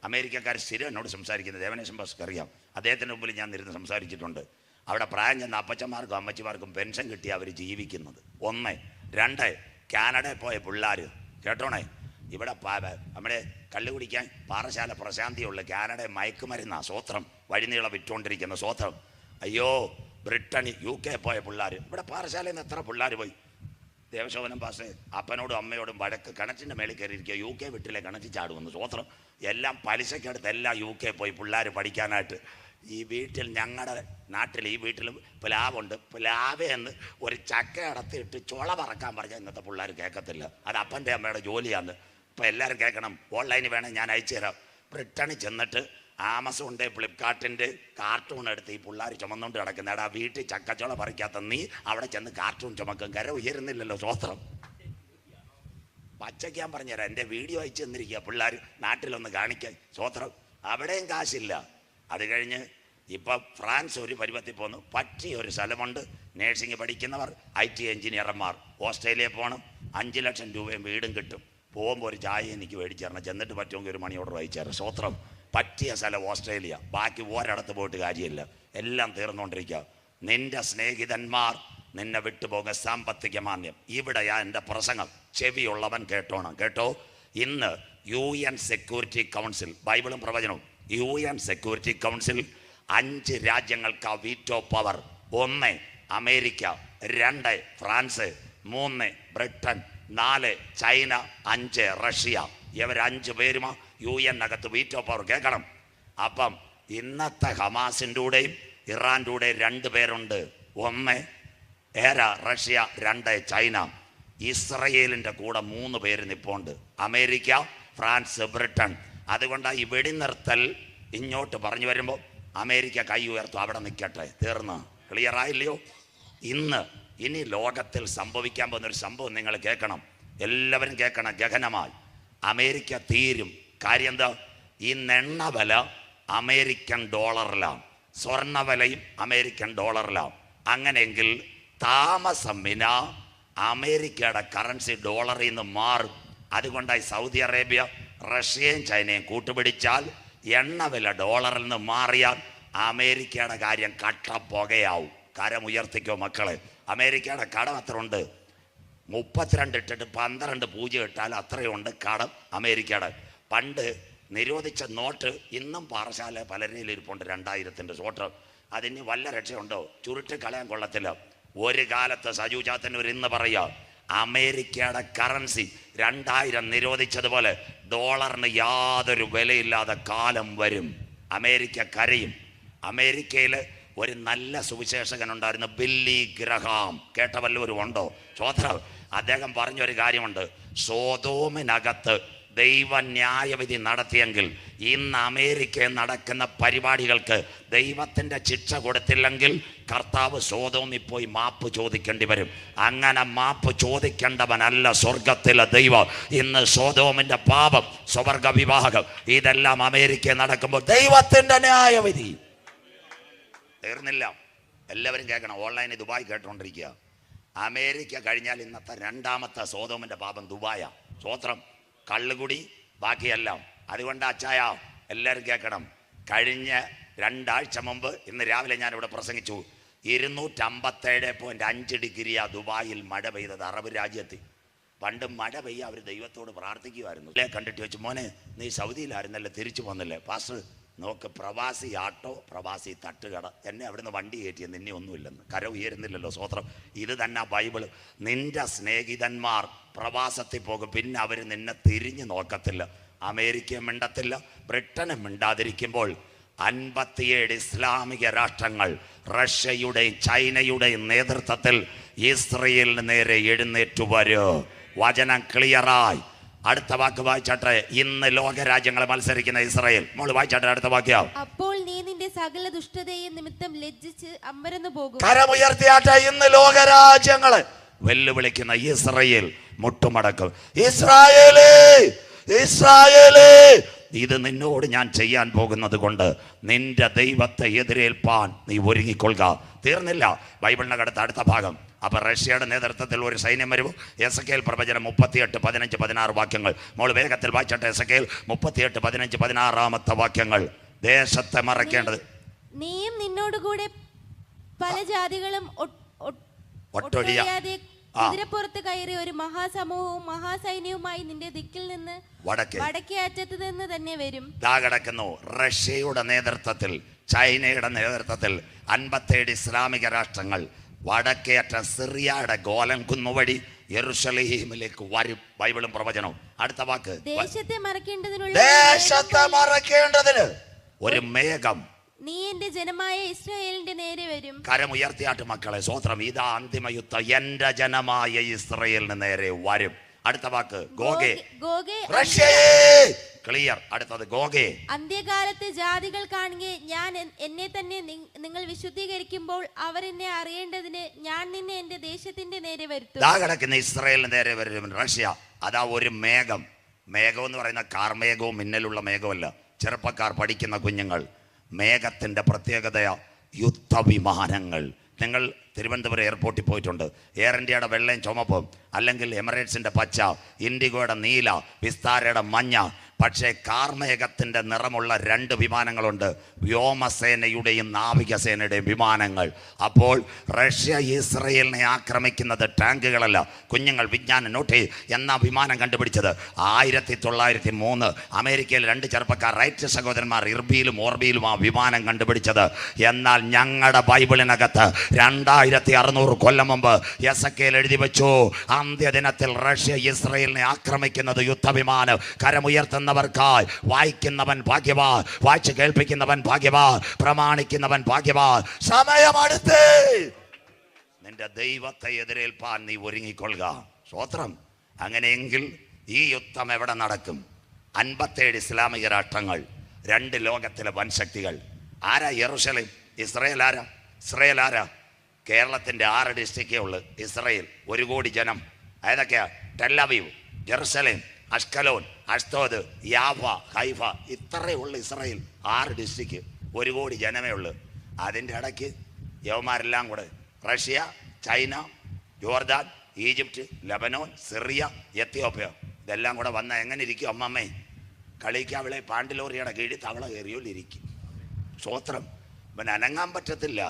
അമേരിക്കക്കാർ സ്ഥിരം എന്നോട് സംസാരിക്കുന്നത്. ദേവനേശൻ ഭാസ്കർ അറിയാം. അദ്ദേഹത്തിന് മുമ്പിൽ ഞാൻ ഇരുന്ന് സംസാരിച്ചിട്ടുണ്ട്. അവിടെ പ്രായം ചെന്ന അപ്പച്ചന്മാർക്കും അമ്മച്ചിമാർക്കും പെൻഷൻ കിട്ടി അവർ ജീവിക്കുന്നത്. 1. 2, കാനഡയിൽ പോയ പിള്ളേർ കേട്ടോണേ. ഇവിടെ നമ്മുടെ കള്ളു കുടിക്കാൻ പാറശാല പ്രശാന്തിയുള്ള കാനഡ മയക്കുമരുന്നാ. സ്വത്രം വഴിനീളം വിറ്റുകൊണ്ടിരിക്കുന്ന സ്വത്രം. അയ്യോ, ബ്രിട്ടനി UK പോയ പിള്ളേർ ഇവിടെ പാറശാലയിൽ നിന്ന് എത്ര പിള്ളേർ പോയി. ദേവശോഭനം പാസ് അപ്പനോടും അമ്മയോടും വഴക്ക്. കിണറ്റിൻ്റെ മേളിൽ കയറിയിരിക്കുക. UK വീട്ടിലെ കിണറ്റി ചാടുമെന്ന്. സ്വത്രം. എല്ലാം പലിശക്കെടുത്ത് എല്ലാം UK പോയി പിള്ളേർ പഠിക്കാനായിട്ട്. ഈ വീട്ടിൽ, ഞങ്ങളുടെ നാട്ടിൽ ഈ വീട്ടിലും പ്ലാവുണ്ട്. പ്ലാവ് എന്ന് ഒരു ചക്ക അടത്തിയിട്ട് ചുള പറക്കാൻ പറഞ്ഞാൽ ഇന്നത്തെ പിള്ളേർ കേൾക്കത്തില്ല. അത് അപ്പൻ്റെ അമ്മയുടെ ജോലിയാണ്. ഇപ്പം എല്ലാവരും കേൾക്കണം. ഓൺലൈനിൽ വേണേൽ ഞാൻ അയച്ചു തരാം. ബ്രിട്ടണിൽ ചെന്നിട്ട് ആമസോണിൻ്റെ, ഫ്ലിപ്കാർട്ടിൻ്റെ കാർട്ടൂൺ എടുത്ത് ഈ പിള്ളേർ ചുമന്നുകൊണ്ട് കിടക്കുന്ന. എടാ, വീട്ടിൽ ചക്കച്ചോള പറിക്കാത്ത നീ അവിടെ ചെന്ന് കാർട്ടൂൺ ചുമക്കും. കര ഉയരുന്നില്ലല്ലോ. സ്വത്രം. പച്ചയ്ക്കാൻ പറഞ്ഞുതരാം. എൻ്റെ വീഡിയോ അയച്ചു തന്നിരിക്കുക പിള്ളേർ നാട്ടിലൊന്ന് കാണിക്കാൻ. സ്വത്രം. അവിടെയും കാശില്ല. അത് കഴിഞ്ഞ് ഇപ്പം ഫ്രാൻസ് ഒരു പരുവത്തിൽ പോന്നു. പറ്റിയൊരു സ്ഥലമുണ്ട്. നേഴ്സിംഗ് പഠിക്കുന്നവർ, IT എഞ്ചിനീയർമാർ. ഓസ്ട്രേലിയയിൽ പോകണം. 5 ലക്ഷം രൂപയും വീടും കിട്ടും. പോകുമ്പോൾ ഒരു ചായ എനിക്ക് മേടിച്ചു തരണം. ചെന്നിട്ട് പറ്റുമെങ്കിൽ ഒരു മണി ഓർഡർ അയച്ചു തരാം. സ്വത്രം. പറ്റിയ സ്ഥലം ഓസ്ട്രേലിയ. ബാക്കി ഒരിടത്ത് പോയിട്ട് കാര്യമില്ല. എല്ലാം തീർന്നുകൊണ്ടിരിക്കുക. നിന്റെ സ്നേഹിതന്മാർ നിന്നെ വിട്ടുപോകുക. സാമ്പത്തിക മാന്ദ്യം. ഇവിടെയാ എൻ്റെ പ്രസംഗം. ചെവിയുള്ളവൻ കേട്ടോണം. കേട്ടോ. ഇന്ന് UN സെക്യൂരിറ്റി കൗൺസിൽ, ബൈബിളും പ്രവചനവും, UN സെക്യൂരിറ്റി കൗൺസിൽ 5 രാജ്യങ്ങൾക്ക് veto power. 1 America, 2 France, 3 Britain, 4 China, 5 Russia. ഇവർ 5 പേരും UN അകത്ത് വീറ്റോ പവർ. കേൾക്കണം. അപ്പം ഇന്നത്തെ ഹമാസിൻ്റെ കൂടെയും ഇറാൻ്റെ കൂടെ 2 പേരുണ്ട്. 1 റഷ്യ, 2 ചൈന. ഇസ്രയേലിൻ്റെ കൂടെ 3 പേര് നിൽപ്പുണ്ട്. America, France, Britain. അതുകൊണ്ടാണ് ഈ വെടിനിർത്തൽ ഇങ്ങോട്ട് പറഞ്ഞു വരുമ്പോൾ അമേരിക്ക കൈ ഉയർത്തും, അവിടെ നിൽക്കട്ടെ, തീർന്ന്. ക്ലിയർ ആയില്ലയോ? ഇനി ലോകത്തിൽ സംഭവിക്കാൻ പോകുന്നൊരു സംഭവം നിങ്ങൾ കേൾക്കണം, എല്ലാവരും കേൾക്കണം ഗഹനമായി. അമേരിക്ക തീരും. കാര്യം എന്താ? ഇന്ന് എണ്ണ വില അമേരിക്കൻ ഡോളറിലാണ്, സ്വർണ്ണ വിലയും അമേരിക്കൻ ഡോളറിലാണ്. അങ്ങനെയെങ്കിൽ താമസം വിന അമേരിക്കയുടെ കറൻസി ഡോളറിൽ നിന്ന് മാറും. അതുകൊണ്ടായി സൗദി അറേബ്യ റഷ്യയും ചൈനയും കൂട്ടുപിടിച്ചാൽ എണ്ണ വില ഡോളറിൽ നിന്ന് മാറിയാൽ അമേരിക്കയുടെ കാര്യം കട്ട പുകയാവും. കരം ഉയർത്തിക്കോ മക്കളെ. അമേരിക്കയുടെ കടം അത്ര ഉണ്ട്, 32 ഇട്ടിട്ട് 12 പൂജ്യം ഇട്ടാൽ അത്രയുണ്ട് കടം അമേരിക്കയുടെ. പണ്ട് നിരോധിച്ച നോട്ട് ഇന്നും പാറശാല പലരിൽ ഇരിപ്പുണ്ട്, 2000-ൻ്റെ ഷോട്ട്. അതിന് വല്ല രക്ഷയുണ്ടോ? ചുരുട്ടി കളയാൻ കൊള്ളത്തില്ല. ഒരു കാലത്ത് സജു ചാത്തന്നൂർ ഇന്ന് പറയുക, അമേരിക്കയുടെ കറൻസി 2000 നിരോധിച്ചതുപോലെ ഡോളറിന് യാതൊരു വിലയില്ലാതെ കാലം വരും. അമേരിക്ക കരയും. അമേരിക്കയിൽ ഒരു നല്ല സുവിശേഷകനുണ്ടായിരുന്നു, ബില്ലി ഗ്രഹാം. കേട്ട വല്ലവരും ഉണ്ടോ? ചോദ്രം. അദ്ദേഹം പറഞ്ഞൊരു കാര്യമുണ്ട്, സോദോമിനകത്ത് ദൈവ ന്യായവിധി നടത്തിയെങ്കിൽ ഇന്ന് അമേരിക്കയിൽ നടക്കുന്ന പരിപാടികൾക്ക് ദൈവത്തിൻ്റെ ശിക്ഷ കൊടുത്തില്ലെങ്കിൽ കർത്താവ് സോദോമിൽ പോയി മാപ്പ് ചോദിക്കേണ്ടി വരും. അങ്ങനെ മാപ്പ് ചോദിക്കേണ്ടവനല്ല സ്വർഗത്തിലെ ദൈവം. ഇന്ന് സോദോമിൻ്റെ പാപം, സ്വർഗ വിവാഹം, ഇതെല്ലാം അമേരിക്കയിൽ നടക്കുമ്പോൾ ദൈവത്തിൻ്റെ ന്യായവിധി തീർന്നില്ല. എല്ലാവരും കേൾക്കണം, ഓൺലൈനിൽ ദുബായ് കേട്ടുകൊണ്ടിരിക്കുക. അമേരിക്ക കഴിഞ്ഞാൽ ഇന്നത്തെ 2ാമത്തെ സോദോമിൻ്റെ പാപം ദുബായാ. സ്വോത്രം. കള്ളുകുടി, ബാക്കിയെല്ലാം. അതുകൊണ്ട് അച്ചായ എല്ലാവരും കേൾക്കണം, കഴിഞ്ഞ 2 ആഴ്ച മുമ്പ് ഇന്ന് രാവിലെ ഞാനിവിടെ പ്രസംഗിച്ചു, 257.5 ഡിഗ്രിയാ ദുബായിൽ മഴ പെയ്തത്. അറബ് രാജ്യത്ത് പണ്ട് മഴ പെയ്യ അവർ ദൈവത്തോട് പ്രാർത്ഥിക്കുമായിരുന്നു. കണ്ടിട്ട് വെച്ച്, മോനെ നീ സൗദിയിലായിരുന്നല്ലേ, തിരിച്ചു പോന്നല്ലേ? പാസ്റ്റർ നോക്ക്, പ്രവാസി ആട്ടോ, പ്രവാസി തട്ടുകട, എന്നെ അവിടുന്ന് വണ്ടി കയറ്റിയെന്ന് നിന്നെ ഒന്നുമില്ലെന്ന്. കര ഉയരുന്നില്ലല്ലോ. സ്വോത്രം. ഇത് തന്നെ ബൈബിള്. നിന്റെ സ്നേഹിതന്മാർ പ്രവാസത്തിൽ പോകും, പിന്നെ അവർ നിന്നെ തിരിഞ്ഞു നോക്കത്തില്ല. അമേരിക്കയും മിണ്ടത്തില്ല, ബ്രിട്ടനും മിണ്ടാതിരിക്കുമ്പോൾ 57 ഇസ്ലാമിക രാഷ്ട്രങ്ങൾ റഷ്യയുടെയും ചൈനയുടെയും നേതൃത്വത്തിൽ ഇസ്രയേലിന് നേരെ എഴുന്നേറ്റു വരും. വചനം ക്ലിയറായി. അടുത്ത വാക്ക് വായിച്ചാട്ടെ. ഇന്ന് ലോകരാജ്യങ്ങളെ മത്സരിക്കുന്ന ഇസ്രായേൽ. മോള് വായിച്ചാട്ടെ അടുത്ത വാക്യം. അപ്പോൾ നീ നിന്റെ സകല ദുഷ്ടതയും നിമിത്തം ലജ്ജിച്ച് അമ്പരന്നു പോകും. കരമുയർത്തിയാട്ടെ. ഇന്ന് ലോകരാജ്യങ്ങളെ വെല്ലുവിളിക്കുന്ന ഇസ്രായേൽ മുട്ടുമടക്കും. ഇസ്രായേലേ, ഇസ്രായേലേ, ഇത് നിന്നോട് ഞാൻ ചെയ്യാൻ പോകുന്നത് കൊണ്ട് നിന്റെ ദൈവത്തെ എതിരേൽപ്പാൻ നീ ഒരുങ്ങിക്കൊള്ളുക. തീർന്നില്ല. ബൈബിളിനകത്ത് അടുത്ത ഭാഗം. അപ്പൊ റഷ്യയുടെ നേതൃത്വത്തിൽ ഒരു സൈന്യം വരുമോ? എസക്കേൽ പ്രവചനം 38, 15, 16 വാക്യങ്ങൾ. മോൾ വേഗത്തിൽ വായിച്ചട്ടെ. എസക്കേൽ 38, 15, 16 വാക്യങ്ങൾ. ദേശത്തെ മറക്കേണ്ടത് നീയും നിന്നോടുകൂടെ പല ജാതികളും ഒട്ടൊഴിയാതെ കുതിരപ്പുറത്ത് കയറി ഒരു മഹാസമൂഹവും മഹാസൈന്യവുമായി നിന്റെ ദിക്കിൽ നിന്ന് വടക്കേ അറ്റത്ത് നിന്ന് തന്നെ വരും. ദാ കിടക്കുന്നു. റഷ്യയുടെ നേതൃത്വത്തിൽ, ചൈനയുടെ നേതൃത്വത്തിൽ 57 ഇസ്ലാമിക രാഷ്ട്രങ്ങൾ വടക്കേ അറ്റം സിറിയയുടെ ഗോലൻ കുന്നുവഴി യെരുശലേമിലേക്ക് വരും. ബൈബിളും പ്രവചനവും. അടുത്ത വാക്ക്. ദേശത്തെ മറക്കേണ്ടതിന് ഒരു മേഘം നീ എന്റെ ജനമായ ഇസ്രായേലിന്റെ നേരെ വരും. കരമുയർത്തിയാട്ട് മക്കളെ. സ്വോത്രം. ഇതാ അന്തിമ യുദ്ധം. എന്റെ ജനമായ ഇസ്രായേലിന് നേരെ വരും. അടുത്ത വാക്ക്. ഗോഗേ. ക്ലിയർ. അടുത്തത് ഗോഗേ. അന്ത്യകാലത്ത് ജാതികൾ കാണുകെ ഞാൻ എന്നെ തന്നെ നിങ്ങൾ വിശുദ്ധീകരിക്കുമ്പോൾ അവർ എന്നെ അറിയേണ്ടതിന് ഞാൻ നിന്നെ എന്റെ ദേശത്തിന്റെ നേരെ വരുത്തും. ദാ കിടക്കുന്ന ഇസ്രായേലിന് നേരെ വരും റഷ്യ. അതാ ഒരു മേഘം. മേഘം എന്ന് പറയുന്ന കാർമേഘവും മിന്നലുള്ള മേഘമല്ല. ചെറുപ്പക്കാർ, പഠിക്കുന്ന കുഞ്ഞുങ്ങൾ, മേഘത്തിൻ്റെ പ്രത്യേകതയാ യുദ്ധവിമാനങ്ങൾ. നിങ്ങൾ തിരുവനന്തപുരം എയർപോർട്ടിൽ പോയിട്ടുണ്ട്. എയർ ഇന്ത്യയുടെ വെള്ളയും ചുമപ്പും, അല്ലെങ്കിൽ എമിറേറ്റ്സിൻ്റെ പച്ച, ഇൻഡിഗോയുടെ നീല, വിസ്താരയുടെ മഞ്ഞ. പക്ഷേ കാർമേഘത്തിൻ്റെ നിറമുള്ള 2 വിമാനങ്ങളുണ്ട്, വ്യോമസേനയുടെയും നാവികസേനയുടെയും വിമാനങ്ങൾ. അപ്പോൾ റഷ്യ ഇസ്രയേലിനെ ആക്രമിക്കുന്നത് ടാങ്കുകളല്ല. കുഞ്ഞുങ്ങൾ വിജ്ഞാനം നോട്ട് എന്ന വിമാനം കണ്ടുപിടിച്ചത് 1903. അമേരിക്കയിൽ 2 ചെറുപ്പക്കാർ, റൈറ്റ് സഹോദരന്മാർ, ഇർബിയിലും ഓർബിയിലും ആ വിമാനം കണ്ടുപിടിച്ചത്. എന്നാൽ ഞങ്ങളുടെ ബൈബിളിനകത്ത് 2600 കൊല്ലം മുമ്പ് എസക്കേൽ എഴുതി വെച്ചു, അന്ത്യദിനത്തിൽ റഷ്യ ഇസ്രയേലിനെ ആക്രമിക്കുന്നത് യുദ്ധവിമാനം. കരമുയർത്തുന്നവർക്കായി വായിക്കുന്നവൻ ഭാഗ്യവാൻ, വായിച്ച് കേൾപ്പിക്കുന്നവൻ ഭാഗ്യവാൻ, പ്രമാണിക്കുന്നവൻ ഭാഗ്യവാൻ. സമയമടുത്ത് നിന്റെ ദൈവത്തെ എതിരേൽപ്പാൻ നീ ഒരുങ്ങിക്കൊള്ളുക. സ്വോത്രം. അങ്ങനെയെങ്കിൽ ഈ യുദ്ധം എവിടെ നടക്കും? 57 ഇസ്ലാമിക രാഷ്ട്രങ്ങൾ, 2 ലോകത്തിലെ വൻശക്തികൾ. ആരാ യെറൂശലേം? ഇസ്രയേൽ ആരാ? ഇസ്രയേൽ ആരാ? കേരളത്തിൻ്റെ 6 ഡിസ്ട്രിക്റ്റേ ഉള്ളു ഇസ്രയേൽ. 1 കോടി ജനം. ഏതൊക്കെയാ? Tel Aviv, Jerusalem, Ashkelon, Ashdod, Jaffa, Haifa. ഇത്രയേ ഉള്ളു ഇസ്രയേൽ. 6 ഡിസ്ട്രിക്റ്റ്, 1 കോടി ജനമേ ഉള്ളു. അതിൻ്റെ ഇടയ്ക്ക് യവന്മാരെല്ലാം കൂടെ Russia, China, Jordan, Egypt, Lebanon, Syria, Ethiopia, ഇതെല്ലാം കൂടെ വന്നാൽ എങ്ങനെ ഇരിക്കും അമ്മമ്മേ? കളിക്കാവളെ പാണ്ടിലോറിയുടെ കീഴിൽ തവള കയറിയോണ്ടിരിക്കും. സ്വോത്രം. പിന്നെ അനങ്ങാൻ പറ്റത്തില്ല.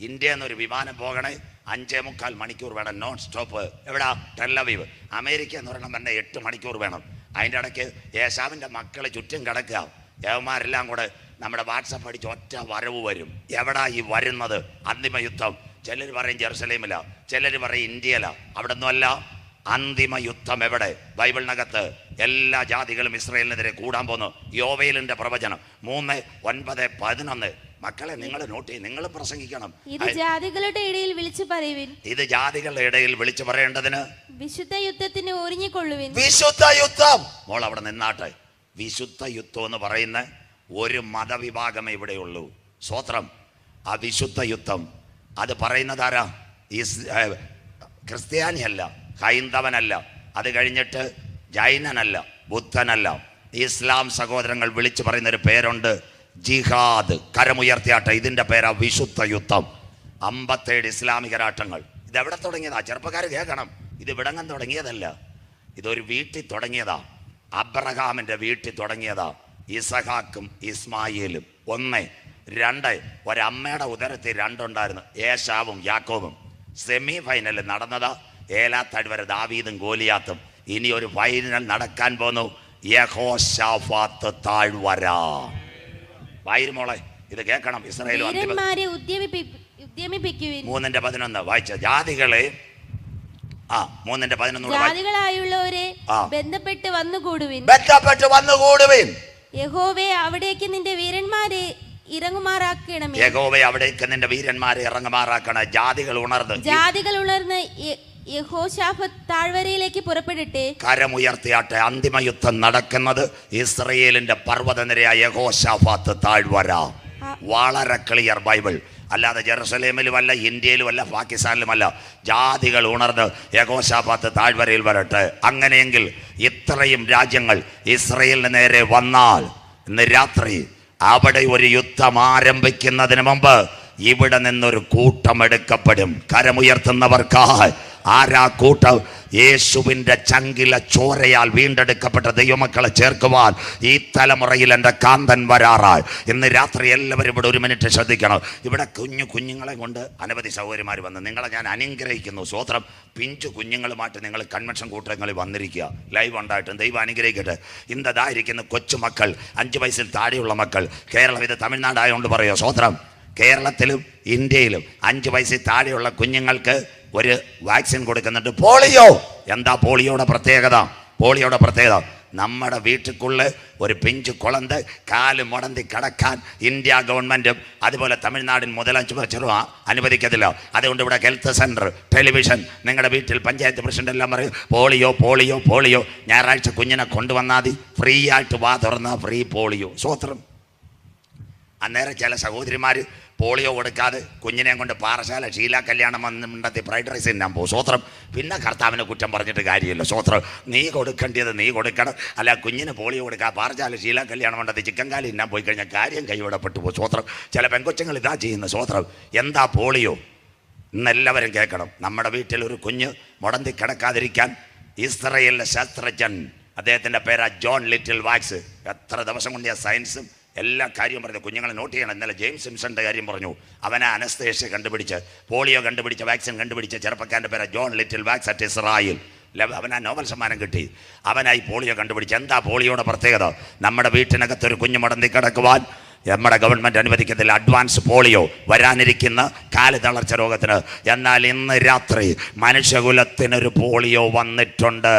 ഇന്ത്യ എന്നൊരു വിമാനം പോകണേ 5.25 മണിക്കൂർ വേണം നോൺ സ്റ്റോപ്പ്. എവിടാ? ടെല്ലവീവ്. അമേരിക്ക എന്ന് പറയണം തന്നെ 8 മണിക്കൂർ വേണം. അതിൻ്റെ ഇടയ്ക്ക് യേശാവിൻ്റെ മക്കൾ ചുറ്റും കിടക്കുക. യവന്മാരെല്ലാം കൂടെ നമ്മുടെ വാട്സപ്പ് അടിച്ച് ഒറ്റ വരവ് വരും. എവിടാ ഈ വരുന്നത്? അന്തിമ യുദ്ധം. ചിലർ പറയും ജെറുസലേമില, ചിലർ പറയും ഇന്ത്യയില. അവിടെ ഒന്നുമല്ല. അന്തിമ യുദ്ധം എവിടെ? ബൈബിളിനകത്ത് എല്ലാ ജാതികളും ഇസ്രായേലിനെതിരെ കൂടാൻ പോന്നു. യോവേലിന്റെ പ്രവചനം 3:9-11. മക്കളെ നിങ്ങൾ നോട്ട് ചെയ്യും, നിങ്ങൾ പ്രസംഗിക്കണം. ഇത് ജാതികളുടെ ഇടയിൽ വിളിച്ചു പറയുവിൻ. ഇത് ജാതികളുടെ ഇടയിൽ വിളിച്ചു പറയേണ്ടതിന് വിശുദ്ധ യുദ്ധത്തിന് ഒരുങ്ങിക്കൊള്ളുവിൻ. വിശുദ്ധ യുദ്ധം. മോൾ അവിടെ നിന്നാട്ടെ. വിശുദ്ധ യുദ്ധം എന്ന് പറയുന്ന ഒരു മതവിഭാഗമേ ഇവിടെയുള്ളൂ. സ്വോത്രം. ആ വിശുദ്ധ യുദ്ധം അത് പറയുന്നത് ആരാ? ക്രിസ്ത്യാനിയല്ല, ഹൈന്ദവനല്ല, അത് കഴിഞ്ഞിട്ട് ജൈനനല്ല, ബുദ്ധനല്ല. ഇസ്ലാം സഹോദരങ്ങൾ വിളിച്ചു പറയുന്നൊരു പേരുണ്ട്, ജിഹാദ്. കരമുയർത്തിയാട്ടെ. ഇതിൻ്റെ പേരാ വിശുദ്ധ യുദ്ധം. 57 ഇസ്ലാമിക രാഷ്ട്രങ്ങൾ. ഇതെവിടെ തുടങ്ങിയതാ? ചെറുപ്പക്കാർ കേൾക്കണം. ഇത് ഇവിടങ്ങൻ തുടങ്ങിയതല്ല. ഇതൊരു വീട്ടിൽ തുടങ്ങിയതാ. അബ്രഹാമിൻ്റെ വീട്ടിൽ തുടങ്ങിയതാ. ഇസഹാക്കും ഇസ്മായിലും. 1, 2. ഒരമ്മയുടെ ഉദരത്തിൽ 2 ഉണ്ടായിരുന്നു, ഏശാവും യാക്കോബും. Semi final നടന്നതാ. ഏലാത്താഴ് ദാവീദും ഗോലിയാത്തും. ഇനി ഒരു ഫൈനൽ നടക്കാൻ പോന്നു. യഹോശാഫാത്ത് താഴ്വര. വായിരുമോളെ ഇത് കേൾക്കണം. ഇസ്രായേൽ 3:11 വായിച്ച ജാതികളെ 3:11 ജാതികളായുള്ളവരെ ബന്ധപ്പെട്ട് വന്നുകൂടുവിൻ. യഹോവേ അവിടേക്ക് നിന്റെ വീരന്മാരെ ഇറങ്ങുമാറാക്കണമേ. യഹോവേ അവിടേക്ക് നിന്റെ വീരന്മാരെ ഇറങ്ങുമാറാക്കണ. ജാതികൾ ഉണർന്ന് യഹോശാഫത്ത് താഴ്വരയിലേക്ക് പുറപ്പെടട്ടെ. കരമുയർത്തിയാട്ടെ. അന്തിമ യുദ്ധം നടക്കുന്നത് ഇസ്രയേലിന്റെ പർവ്വതനിരയായ യഹോശാഫാത്ത് താഴ്വര. വളരെ ക്ലിയർ ബൈബിൾ. അല്ലാതെ ജെറുസലേമിലുമല്ല, ഇന്ത്യയിലുമല്ല, പാകിസ്ഥാനിലുമല്ല. ജാതികൾ ഉണർന്ന് യഹോശാഫാത്ത് താഴ്വരയിൽ വരട്ടെ. അങ്ങനെയെങ്കിൽ ഇത്രയും രാജ്യങ്ങൾ ഇസ്രയേലിന് നേരെ വന്നാൽ ഇന്ന് രാത്രി അവിടെ ഒരു യുദ്ധം ആരംഭിക്കുന്നതിന് മുമ്പ് ഇവിടെ നിന്നൊരു കൂട്ടം എടുക്കപ്പെടും. കരമുയർത്തുന്നവർക്കായി ആരാ കൂട്ടം? യേശുവിൻ്റെ ചങ്കില ചോരയാൽ വീണ്ടെടുക്കപ്പെട്ട ദൈവമക്കളെ ചേർക്കുവാൻ ഈ തലമുറയിൽ എൻ്റെ കാന്തൻ വരാറായി. ഇന്ന് രാത്രി എല്ലാവരും ഇവിടെ 1 മിനിറ്റ് ശ്രദ്ധിക്കണം. ഇവിടെ കുഞ്ഞുങ്ങളെ കൊണ്ട് അനവധി സഹോദരിമാർ വന്ന് നിങ്ങളെ ഞാൻ അനുഗ്രഹിക്കുന്നു. സ്വോത്രം. പിഞ്ചു കുഞ്ഞുങ്ങളുമായിട്ട് നിങ്ങൾ കൺവെൻഷൻ കൂട്ടങ്ങളിൽ വന്നിരിക്കുക. ലൈവ് ഉണ്ടായിട്ടും ദൈവം അനുഗ്രഹിക്കട്ടെ. ഇന്നതായിരിക്കുന്ന കൊച്ചുമക്കൾ, 5 വയസ്സിൽ താഴെയുള്ള മക്കൾ. കേരളം ഇത് തമിഴ്നാടായതുകൊണ്ട് പറയുക. സ്വോത്രം. കേരളത്തിലും ഇന്ത്യയിലും 5 വയസ്സിൽ താഴെയുള്ള കുഞ്ഞുങ്ങൾക്ക് ഒരു വാക്സിൻ കൊടുക്കുന്നുണ്ട്. പോളിയോ. എന്താ പോളിയോയുടെ പ്രത്യേകത? നമ്മുടെ വീട്ടിൽക്കുള്ള ഒരു പിഞ്ചു കുളന്ത് കാല് മുടന്തി കിടക്കാൻ ഇന്ത്യ ഗവൺമെൻറ്റും അതുപോലെ തമിഴ്നാടിന് മുതലഞ്ച് അനുവദിക്കത്തില്ല. അതുകൊണ്ട് ഇവിടെ ഹെൽത്ത് സെൻറ്റർ, ടെലിവിഷൻ, നിങ്ങളുടെ വീട്ടിൽ പഞ്ചായത്ത് പ്രസിഡന്റ് എല്ലാം പറയും പോളിയോ. ഞായറാഴ്ച കുഞ്ഞിനെ കൊണ്ടുവന്നാൽ മതി, ഫ്രീ ആയിട്ട് വാ തുറന്നാൽ ഫ്രീ പോളിയോ. സ്വോത്രം. അന്നേരം ചില സഹോദരിമാർ പോളിയോ കൊടുക്കാതെ കുഞ്ഞിനെയും കൊണ്ട് പാറശാല ഷീല കല്യാണം വന്നിടത്തി ഫ്രൈഡ് റൈസ് തിന്നാൻ പോകും. സ്വോത്രം. പിന്നെ കർത്താവിനെ കുറ്റം പറഞ്ഞിട്ട് കാര്യമില്ല. സ്വോത്രം. നീ കൊടുക്കേണ്ടത് നീ കൊടുക്കണം. അല്ല കുഞ്ഞിന് പോളിയോ കൊടുക്കുക, പാറശാല ഷീല കല്യാണം വന്നതി ചിക്കൻ കാലി തിന്നാൻ പോയി കഴിഞ്ഞാൽ കാര്യം കൈവിടപ്പെട്ടു പോകും. സ്വോത്രം. ചില പെൺകൊച്ചുങ്ങൾ ഇതാ ചെയ്യുന്നത്. സ്വോത്രം. എന്താ പോളിയോ? ഇന്നെല്ലാവരും കേൾക്കണം. നമ്മുടെ വീട്ടിൽ ഒരു കുഞ്ഞ് മുടന്തി കിടക്കാതിരിക്കാൻ ഇസ്രയേലിലെ ശാസ്ത്രജ്ഞൻ, അദ്ദേഹത്തിൻ്റെ പേരാ ജോൺ ലിറ്റിൽ വാക്സ്. എത്ര ദിവസം കൊണ്ട് സയൻസും എല്ലാ കാര്യവും പറഞ്ഞു. കുഞ്ഞുങ്ങളെ നോട്ട് ചെയ്യണം. ഇന്നലെ ജെയിംസ് സിംസന്റെ കാര്യം പറഞ്ഞു. അവനാ അനസ്തേഷ്യ കണ്ടുപിടിച്ച് പോളിയോ കണ്ടുപിടിച്ച വാക്സിൻ കണ്ടുപിടിച്ച ചെറുപ്പക്കാരൻ്റെ പേര് ജോൺ ലിറ്റിൽ വാക്സ് അറ്റ് ഇസ്രായേൽ. അവനാ നോബൽ സമ്മാനം കിട്ടി. അവനായി പോളിയോ കണ്ടുപിടിച്ച്. എന്താ പോളിയോയുടെ പ്രത്യേകത? നമ്മുടെ വീട്ടിനകത്തൊരു കുഞ്ഞു മുടന്തി കിടക്കുവാൻ നമ്മുടെ ഗവൺമെൻറ് അനുവദിക്കത്തില്ല. അഡ്വാൻസ് പോളിയോ വരാനിരിക്കുന്ന കാല് തളർച്ച രോഗത്തിന്. എന്നാൽ ഇന്ന് രാത്രി മനുഷ്യകുലത്തിനൊരു പോളിയോ വന്നിട്ടുണ്ട്.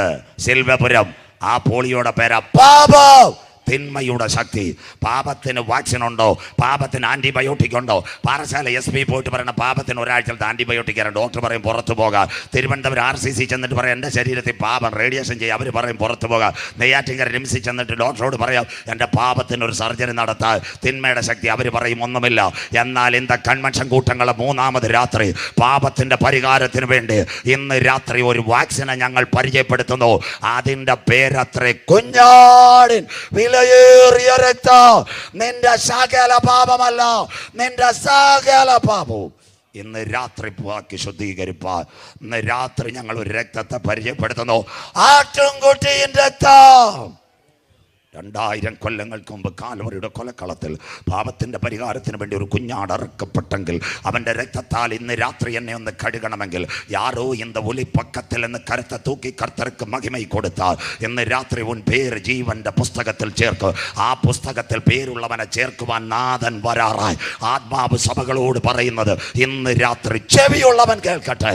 സിൽവപുരം. ആ പോളിയോയുടെ പേരാ പാപം. തിന്മയുടെ ശക്തി. പാപത്തിന് വാക്സിൻ ഉണ്ടോ? പാപത്തിന് ആൻറ്റിബയോട്ടിക് ഉണ്ടോ? പാറശാല SP പോയിട്ട് പറയണം പാപത്തിന് ഒരാഴ്ചത്തെ ആൻറ്റിബയോട്ടിക് ആണ്. ഡോക്ടർ പറയും പുറത്തു പോകാം. തിരുവനന്തപുരം RCC ചെന്നിട്ട് പറയാം എൻ്റെ ശരീരത്തിൽ പാപം റേഡിയേഷൻ ചെയ്യുക, അവർ പറയും പുറത്തു പോകാം. നെയ്യാറ്റിൻകര RIMS ചെന്നിട്ട് ഡോക്ടറോട് പറയാം എൻ്റെ പാപത്തിനൊരു സർജറി നടത്താൻ, തിന്മയുടെ ശക്തി, അവർ പറയും ഒന്നുമില്ല. എന്നാൽ ഇന്ന് കൺവെൻഷൻ കൂട്ടങ്ങളെ 3ാമത് രാത്രി പാപത്തിൻ്റെ പരിഹാരത്തിന് വേണ്ടി ഇന്ന് രാത്രി ഒരു വാക്സിനെ ഞങ്ങൾ പരിചയപ്പെടുത്തുന്നു. അതിൻ്റെ പേരത്രേ കുഞ്ഞാടിൻ വിലയേറിയ രക്തം. നിന്റെ സകല പാപമല്ല, നിന്റെ സകല പാപവും ഇന്ന് രാത്രി ബാക്കി ശുദ്ധീകരിപ്പാൻ ഇന്ന് രാത്രി ഞങ്ങൾ ഒരു രക്തത്തെ പരിചയപ്പെടുത്തുന്നു. ആട്ടുംകുട്ടിயின் രക്തം. 2000 കൊല്ലങ്ങൾക്ക് മുമ്പ് കാൽവറിയുടെ കൊലക്കളത്തിൽ പാപത്തിൻ്റെ പരിഹാരത്തിന് വേണ്ടി ഒരു കുഞ്ഞാട് അറുക്കപ്പെട്ടെങ്കിൽ അവൻ്റെ രക്തത്താൽ ഇന്ന് രാത്രി എന്നെ ഒന്ന് കഴുകണമെങ്കിൽ யாரோ இந்த ஒளி பக்கத்தில் എന്ന് കരത്തെ തൂക്കി കർത്തർക്ക് മഹിമ കൊടുത്താൽ ഇന്ന് രാത്രി ഉൻ പേര് ജീവന്റെ പുസ്തകത്തിൽ ചേർക്ക്. ആ പുസ്തകത്തിൽ പേരുള്ളവനെ ചേർക്കുവാൻ നാഥൻ വരാറായി. ആത്മാവ് സഭകളോട് പറയുന്നത് ഇന്ന് രാത്രി ചെവിയുള്ളവൻ കേൾക്കട്ടെ.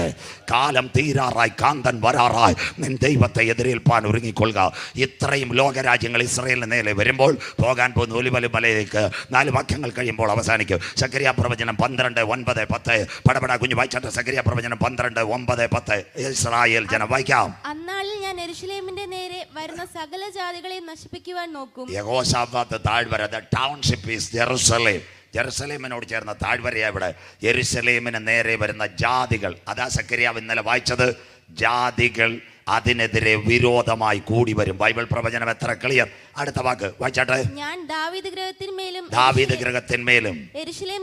കാലം തീരാറായി, കാന്തൻ വരാറായി. നിൻ ദൈവത്തെ എതിരേൽപ്പാൻ ഒരുങ്ങിക്കൊള്ളുക. ഇത്രയും ലോകരാജ്യങ്ങൾ ഇസ്രായേലിന് നേരെ വരുമ്പോൾ പോകാൻ പോകുന്ന ഒലിവലി മലയിലേക്ക് 4 വാക്യങ്ങൾ കഴിയുമ്പോൾ അവസാനിക്കും. സക്കറിയ പ്രവചനം 12:9-10. പടപട കുഞ്ഞു വായിച്ചാട്ടെ. സക്കറിയ പ്രവചനം 12:9-10. ഇസ്രായേൽ ജനം വായിക്കാം. അന്നാളിൽ ഞാൻ യെരൂശലേമിന്റെ നേരെ വരുന്ന സകല ജാതികളെയും നശിപ്പിക്കുവാൻ നോക്കും. യഹോശാഫാത്ത് താഴ്വര, ദ ടൗൺഷിപ്പ് ഈസ് ജെറുസലേം. ജെറുസലേമിനോട് ചേർന്ന താഴ്വരയാ ഇവിടെ. യെരൂശലേമിന് നേരെ വരുന്ന ജാതികൾ, അതാ സക്കറിയാവ് ഇന്നലെ വായിച്ചത്. ജാതികൾ അതിനെതിരെ വിരോധമായി കൂടി വരും. ബൈബിൾ പ്രവചനം എത്ര ക്ലിയർ. അടുത്ത വാക്ക് വായിച്ചാട്ടെ. ഞാൻ ദാവീദ് ഗ്രഹത്തിന്മേലും യെരൂശലേം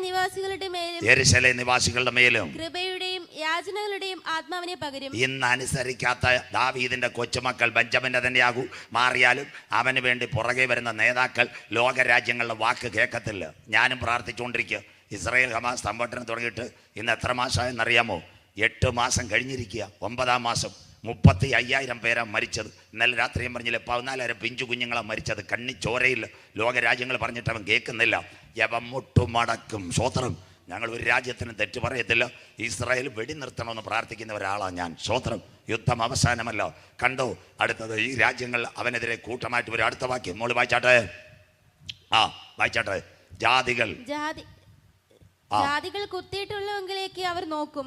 നിവാസികളുടെ മേലും കൃപയുടെയും യാചനകളുടെയും ആത്മാവിനെ പകരും. ഇന്ന് അനുസരിക്കാത്ത ദാവീദിന്റെ കൊച്ചുമക്കൾ ബെഞ്ചമിന്റെ തന്നെയാകൂ മാറിയാലും അവന് വേണ്ടി പുറകെ വരുന്ന നേതാക്കൾ ലോകരാജ്യങ്ങളുടെ വാക്ക് കേൾക്കത്തില്ല. ഞാനും പ്രാർത്ഥിച്ചുകൊണ്ടിരിക്കുക. ഇസ്രായേൽ ഹമാസ് സംഘടന തുടങ്ങിയിട്ട് ഇന്ന് എത്ര മാസമായെന്നറിയാമോ? 8 മാസം കഴിഞ്ഞിരിക്കുക. 9ാം മാസം 35,000 പേരാ മരിച്ചത്. ഇന്നലെ രാത്രി ഞാൻ പറഞ്ഞില്ല 14,000 പിഞ്ചു കുഞ്ഞുങ്ങളാണ് മരിച്ചത്. കണ്ണി ചോരയില്ല. ലോകരാജ്യങ്ങൾ പറഞ്ഞിട്ട് അവൻ കേൾക്കുന്നില്ല. യവൻ മുട്ടുമടക്കും. സ്വോത്രം. ഞങ്ങൾ ഒരു രാജ്യത്തിന് തെറ്റ് പറയത്തില്ല. ഇസ്രായേൽ വെടി നിർത്തണമെന്ന് പ്രാർത്ഥിക്കുന്ന ഒരാളാണ് ഞാൻ. സ്വോത്രം. യുദ്ധം അവസാനമല്ല. കണ്ടോ? അടുത്തത് ഈ രാജ്യങ്ങൾ അവനെതിരെ കൂട്ടമായിട്ട് വരും. അടുത്ത വാക്യം മോള് വായിച്ചാട്ടെ. വായിച്ചാട്ടെ. ജാതികൾ കുത്തിയിട്ടുള്ളവങ്കിലേക്ക് അവർ നോക്കും.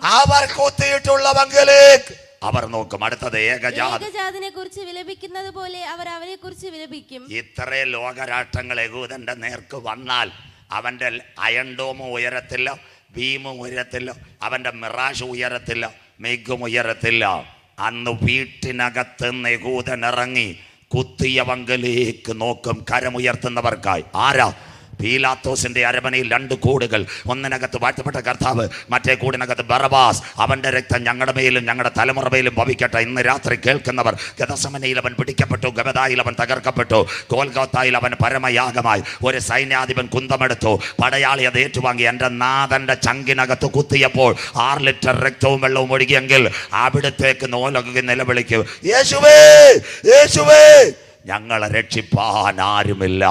അവർ നോക്കും. അടുത്തത് ഏകജാതിനെ കുറിച്ച് വിലപിക്കുന്നത് പോലെ അവർ അവരെ കുറിച്ച് വിലപിക്കും. ഇത്രേ ലോകരാഷ്ട്രങ്ങൾ യഹൂദന്റെ നേർക്ക് വന്നാൽ അവന്റെ അയൺഡോമും ഉയരത്തില്ല, ഭീമും ഉയരത്തില്ല, അവന്റെ മിറാഷ് ഉയരത്തില്ല, മെഗും ഉയരത്തില്ല. അന്ന് വീട്ടിനകത്ത് യഹൂദൻ ഇറങ്ങി കുത്തിയവങ്കിലേക്ക് നോക്കും. കരമുയർത്തുന്നവർക്കായി. ആരാ? പീലാത്തോസിന്റെ അരമനയിൽ 2 കൂടുകൾ. ഒന്നിനകത്ത് വാഴ്ത്തപ്പെട്ട കർത്താവ്, മറ്റേ കൂടിനകത്ത് ബറബാസ്. അവന്റെ രക്തം ഞങ്ങളുടെ മേലും ഞങ്ങളുടെ തലമുറ മേലും ഭവിക്കട്ടെ. ഇന്ന് രാത്രി കേൾക്കുന്നവർ, ഗതസമനയിൽ അവൻ പിടിക്കപ്പെട്ടു, ഗബദായിൽ അവൻ തകർക്കപ്പെട്ടു, ഗോൽഗോത്തായിൽ അവൻ പരമയാഗമായി. ഒരു സൈന്യാധിപൻ കുന്തമെടുത്തു, പടയാളി അത് ഏറ്റുവാങ്ങി എൻ്റെ നാഥന്റെ ചങ്കിനകത്ത് കുത്തിയപ്പോൾ 6 ലിറ്റർ രക്തവും വെള്ളവും ഒഴുകിയെങ്കിൽ അവിടത്തേക്ക് നോലകി നിലവിളിക്കും, യേശുവേ യേശുവേ ഞങ്ങളെ രക്ഷിപ്പാൻ ആരുമില്ല.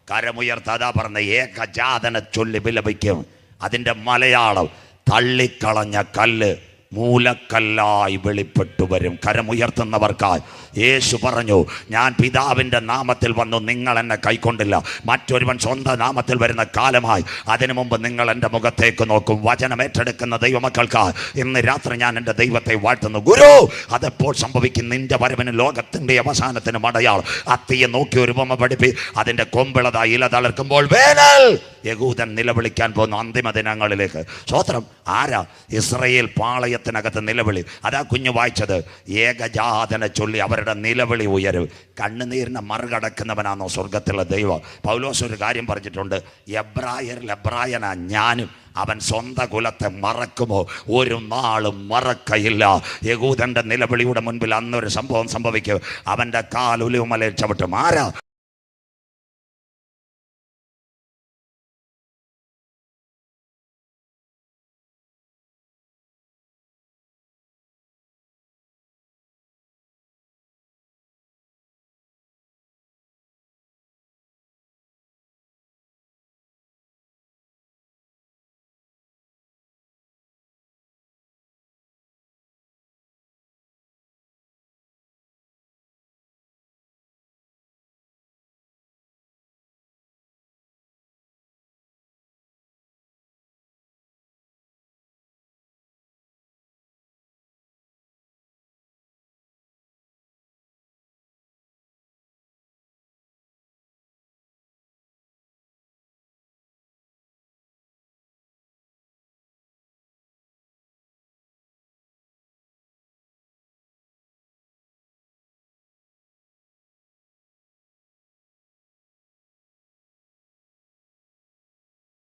കരമുയർത്താതാ പറഞ്ഞ ഏകജാതനെ ചൊല്ലി വിലപിക്കും. അതിൻ്റെ മലയാളം തള്ളിക്കളഞ്ഞ കല്ല് മൂലക്കല്ലായി വെളിപ്പെട്ടു വരും. കരമുയർത്തുന്നവർക്കായി യേശു പറഞ്ഞു, ഞാൻ പിതാവിൻ്റെ നാമത്തിൽ വന്നു, നിങ്ങൾ എന്നെ കൈക്കൊണ്ടില്ല. മറ്റൊരുവൻ സ്വന്തം നാമത്തിൽ വരുന്ന കാലമായി. അതിനു മുമ്പ് നിങ്ങൾ എൻ്റെ മുഖത്തേക്ക് നോക്കും. വചനം ഏറ്റെടുക്കുന്ന ദൈവമക്കൾക്കായി ഇന്ന് രാത്രി ഞാൻ എൻ്റെ ദൈവത്തെ വാഴ്ത്തുന്നു. ഗുരു, അതെപ്പോൾ സംഭവിക്കും? നിന്റെ വരവിന് ലോകത്തിൻ്റെ അവസാനത്തിന് അടയാളം. അത്തിയെ നോക്കി ഒരു ഉപമ പഠിപ്പി. അതിൻ്റെ കൊമ്പിളതായി ഇല തളർക്കുമ്പോൾ വേനൽ. യഹൂദൻ നിലവിളിക്കാൻ പോകുന്നു അന്തിമ ദിനങ്ങളിലേക്ക്. സ്വോത്രം. ആരാ? ഇസ്രായേൽ പാളയത്തിനകത്ത് നിലവിളി. അതാ കുഞ്ഞു വായിച്ചത്. ഏകജാതനെ ചൊല്ലി അവരുടെ നിലവിളി ഉയരും. കണ്ണുനീരിനെ മറികടക്കുന്നവനാണോ സ്വർഗത്തിലെ ദൈവം? പൗലോസ് ഒരു കാര്യം പറഞ്ഞിട്ടുണ്ട്, എബ്രായരിൽ എബ്രായനാ ഞാനും. അവൻ സ്വന്തം കുലത്തെ മറക്കുമോ? ഒരു നാളും മറക്കയില്ല. യഹൂദന്റെ നിലവിളിയുടെ മുൻപിൽ അന്നൊരു സംഭവം സംഭവിക്കും. അവൻ്റെ കാൽ ഒലിവുമലയിൽ ചവിട്ടും. ആരാ?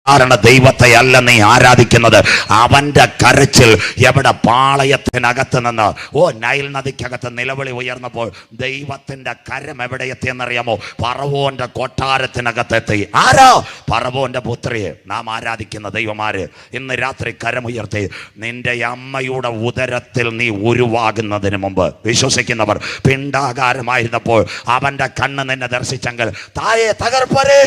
ദൈവത്തെ അല്ല നീ ആരാധിക്കുന്നത്. അവന്റെ കരച്ചിൽ എവിടെ? പാളയത്തിനകത്ത് നിന്ന്. നൈൽ നദിക്കകത്ത് നിലവിളി ഉയർന്നപ്പോൾ ദൈവത്തിന്റെ കരം എവിടെ എത്തിയെന്നറിയാമോ? ഫറവോന്റെ കൊട്ടാരത്തിനകത്തെത്തി. ആരാ? ഫറവോന്റെ പുത്രിയെ നാം ആരാധിക്കുന്ന ദൈവമാര്. ഇന്ന് രാത്രി കരമുയർത്തി. നിന്റെ അമ്മയുടെ ഉദരത്തിൽ നീ ഉരുവാകുന്നതിന് മുമ്പ് വിശ്വസിക്കുന്നവർ പിണ്ടാകാരമായിരുന്നപ്പോൾ അവന്റെ കണ്ണ് നിന്നെ ദർശിച്ചെങ്കിൽ തായെ തകർപ്പരെ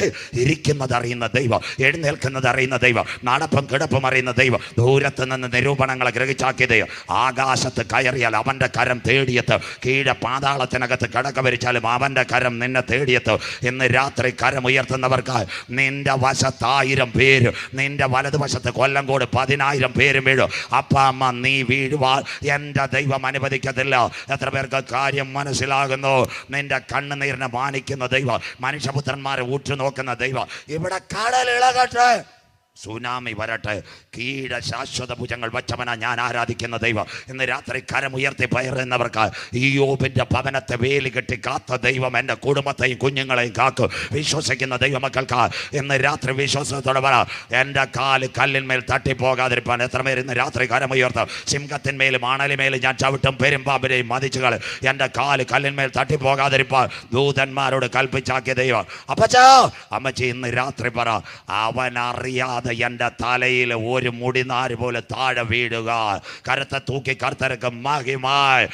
ഇരിക്കുന്നത് അറിയുന്ന ദൈവം, എഴുന്നേൽക്കുന്നത് അറിയുന്ന ദൈവം, നടപ്പും കിടപ്പും അറിയുന്ന ദൈവം, ദൂരത്ത് നിന്ന് നിരൂപണങ്ങളെ ഗ്രഹിച്ചാക്കിയ ദൈവം, ആകാശത്ത് കയറിയാൽ അവന്റെ കരം തേടിയെത്ത്, കീഴെ പാതാളത്തിനകത്ത് കിടക്ക വരിച്ചാലും അവന്റെ കരം നിന്നെ തേടിയെത്ത്. ഇന്ന് രാത്രി കരം ഉയർത്തുന്നവർക്ക് നിന്റെ വശത്ത് 1000 പേര്, നിന്റെ വലതുവശത്ത് കൊല്ലംകോട് 10,000 പേരും വീഴും. അപ്പ അമ്മ നീ വീഴുവാൻ എൻ്റെ ദൈവം അനുവദിക്കത്തില്ല. എത്ര പേർക്ക് കാര്യം മനസ്സിലാകുന്നു? നിന്റെ കണ്ണുനീരിനെ മാനിക്കുന്ന ദൈവം, മനുഷ്യപുത്രന്മാരെ ഉറ്റുനോക്കുന്ന ദൈവം. ഇവിടെ കടൽ ഇളകട്ടെ, സുനാമി വരട്ടെ, കീഴെ ശാശ്വത ഭുജങ്ങൾ വച്ചവനാ ഞാൻ ആരാധിക്കുന്ന ദൈവം. ഇന്ന് രാത്രി കരമുയർത്തി പയറുന്നവർക്ക് ഇയ്യോബിന്റെ ഭവനത്തെ വേലി കെട്ടി കാത്ത ദൈവം എൻ്റെ കുടുംബത്തെയും കുഞ്ഞുങ്ങളെയും കാക്കും. വിശ്വസിക്കുന്ന ദൈവമക്കൾക്ക് ഇന്ന് രാത്രി വിശ്വാസത്തോടെ പറ, എൻ്റെ കാല് കല്ലിന്മേൽ തട്ടിപ്പോകാതിരിപ്പാൻ എത്ര പേര് ഇന്ന് രാത്രി കരമുയർത്തും? സിംഹത്തിന്മേലും ആണലിമേലും ഞാൻ ചവിട്ടും, പെരുമ്പാമ്പിനെയും മതിച്ചുകൾ. എൻ്റെ കാല് കല്ലിന്മേൽ തട്ടിപ്പോകാതിരിപ്പാൻ ദൂതന്മാരോട് കൽപ്പിച്ചാക്കിയ ദൈവം. അപ്പച്ചാ അമ്മച്ചി ഇന്ന് രാത്രി പറ, അവൻ അറിയാതെ എൻ്റെ തലയിൽ ഒരു മുടിനാര് പോലെ താഴെ വീഴുക. കരത്തെ തൂക്കി കർത്തർക്ക് മഹിമായി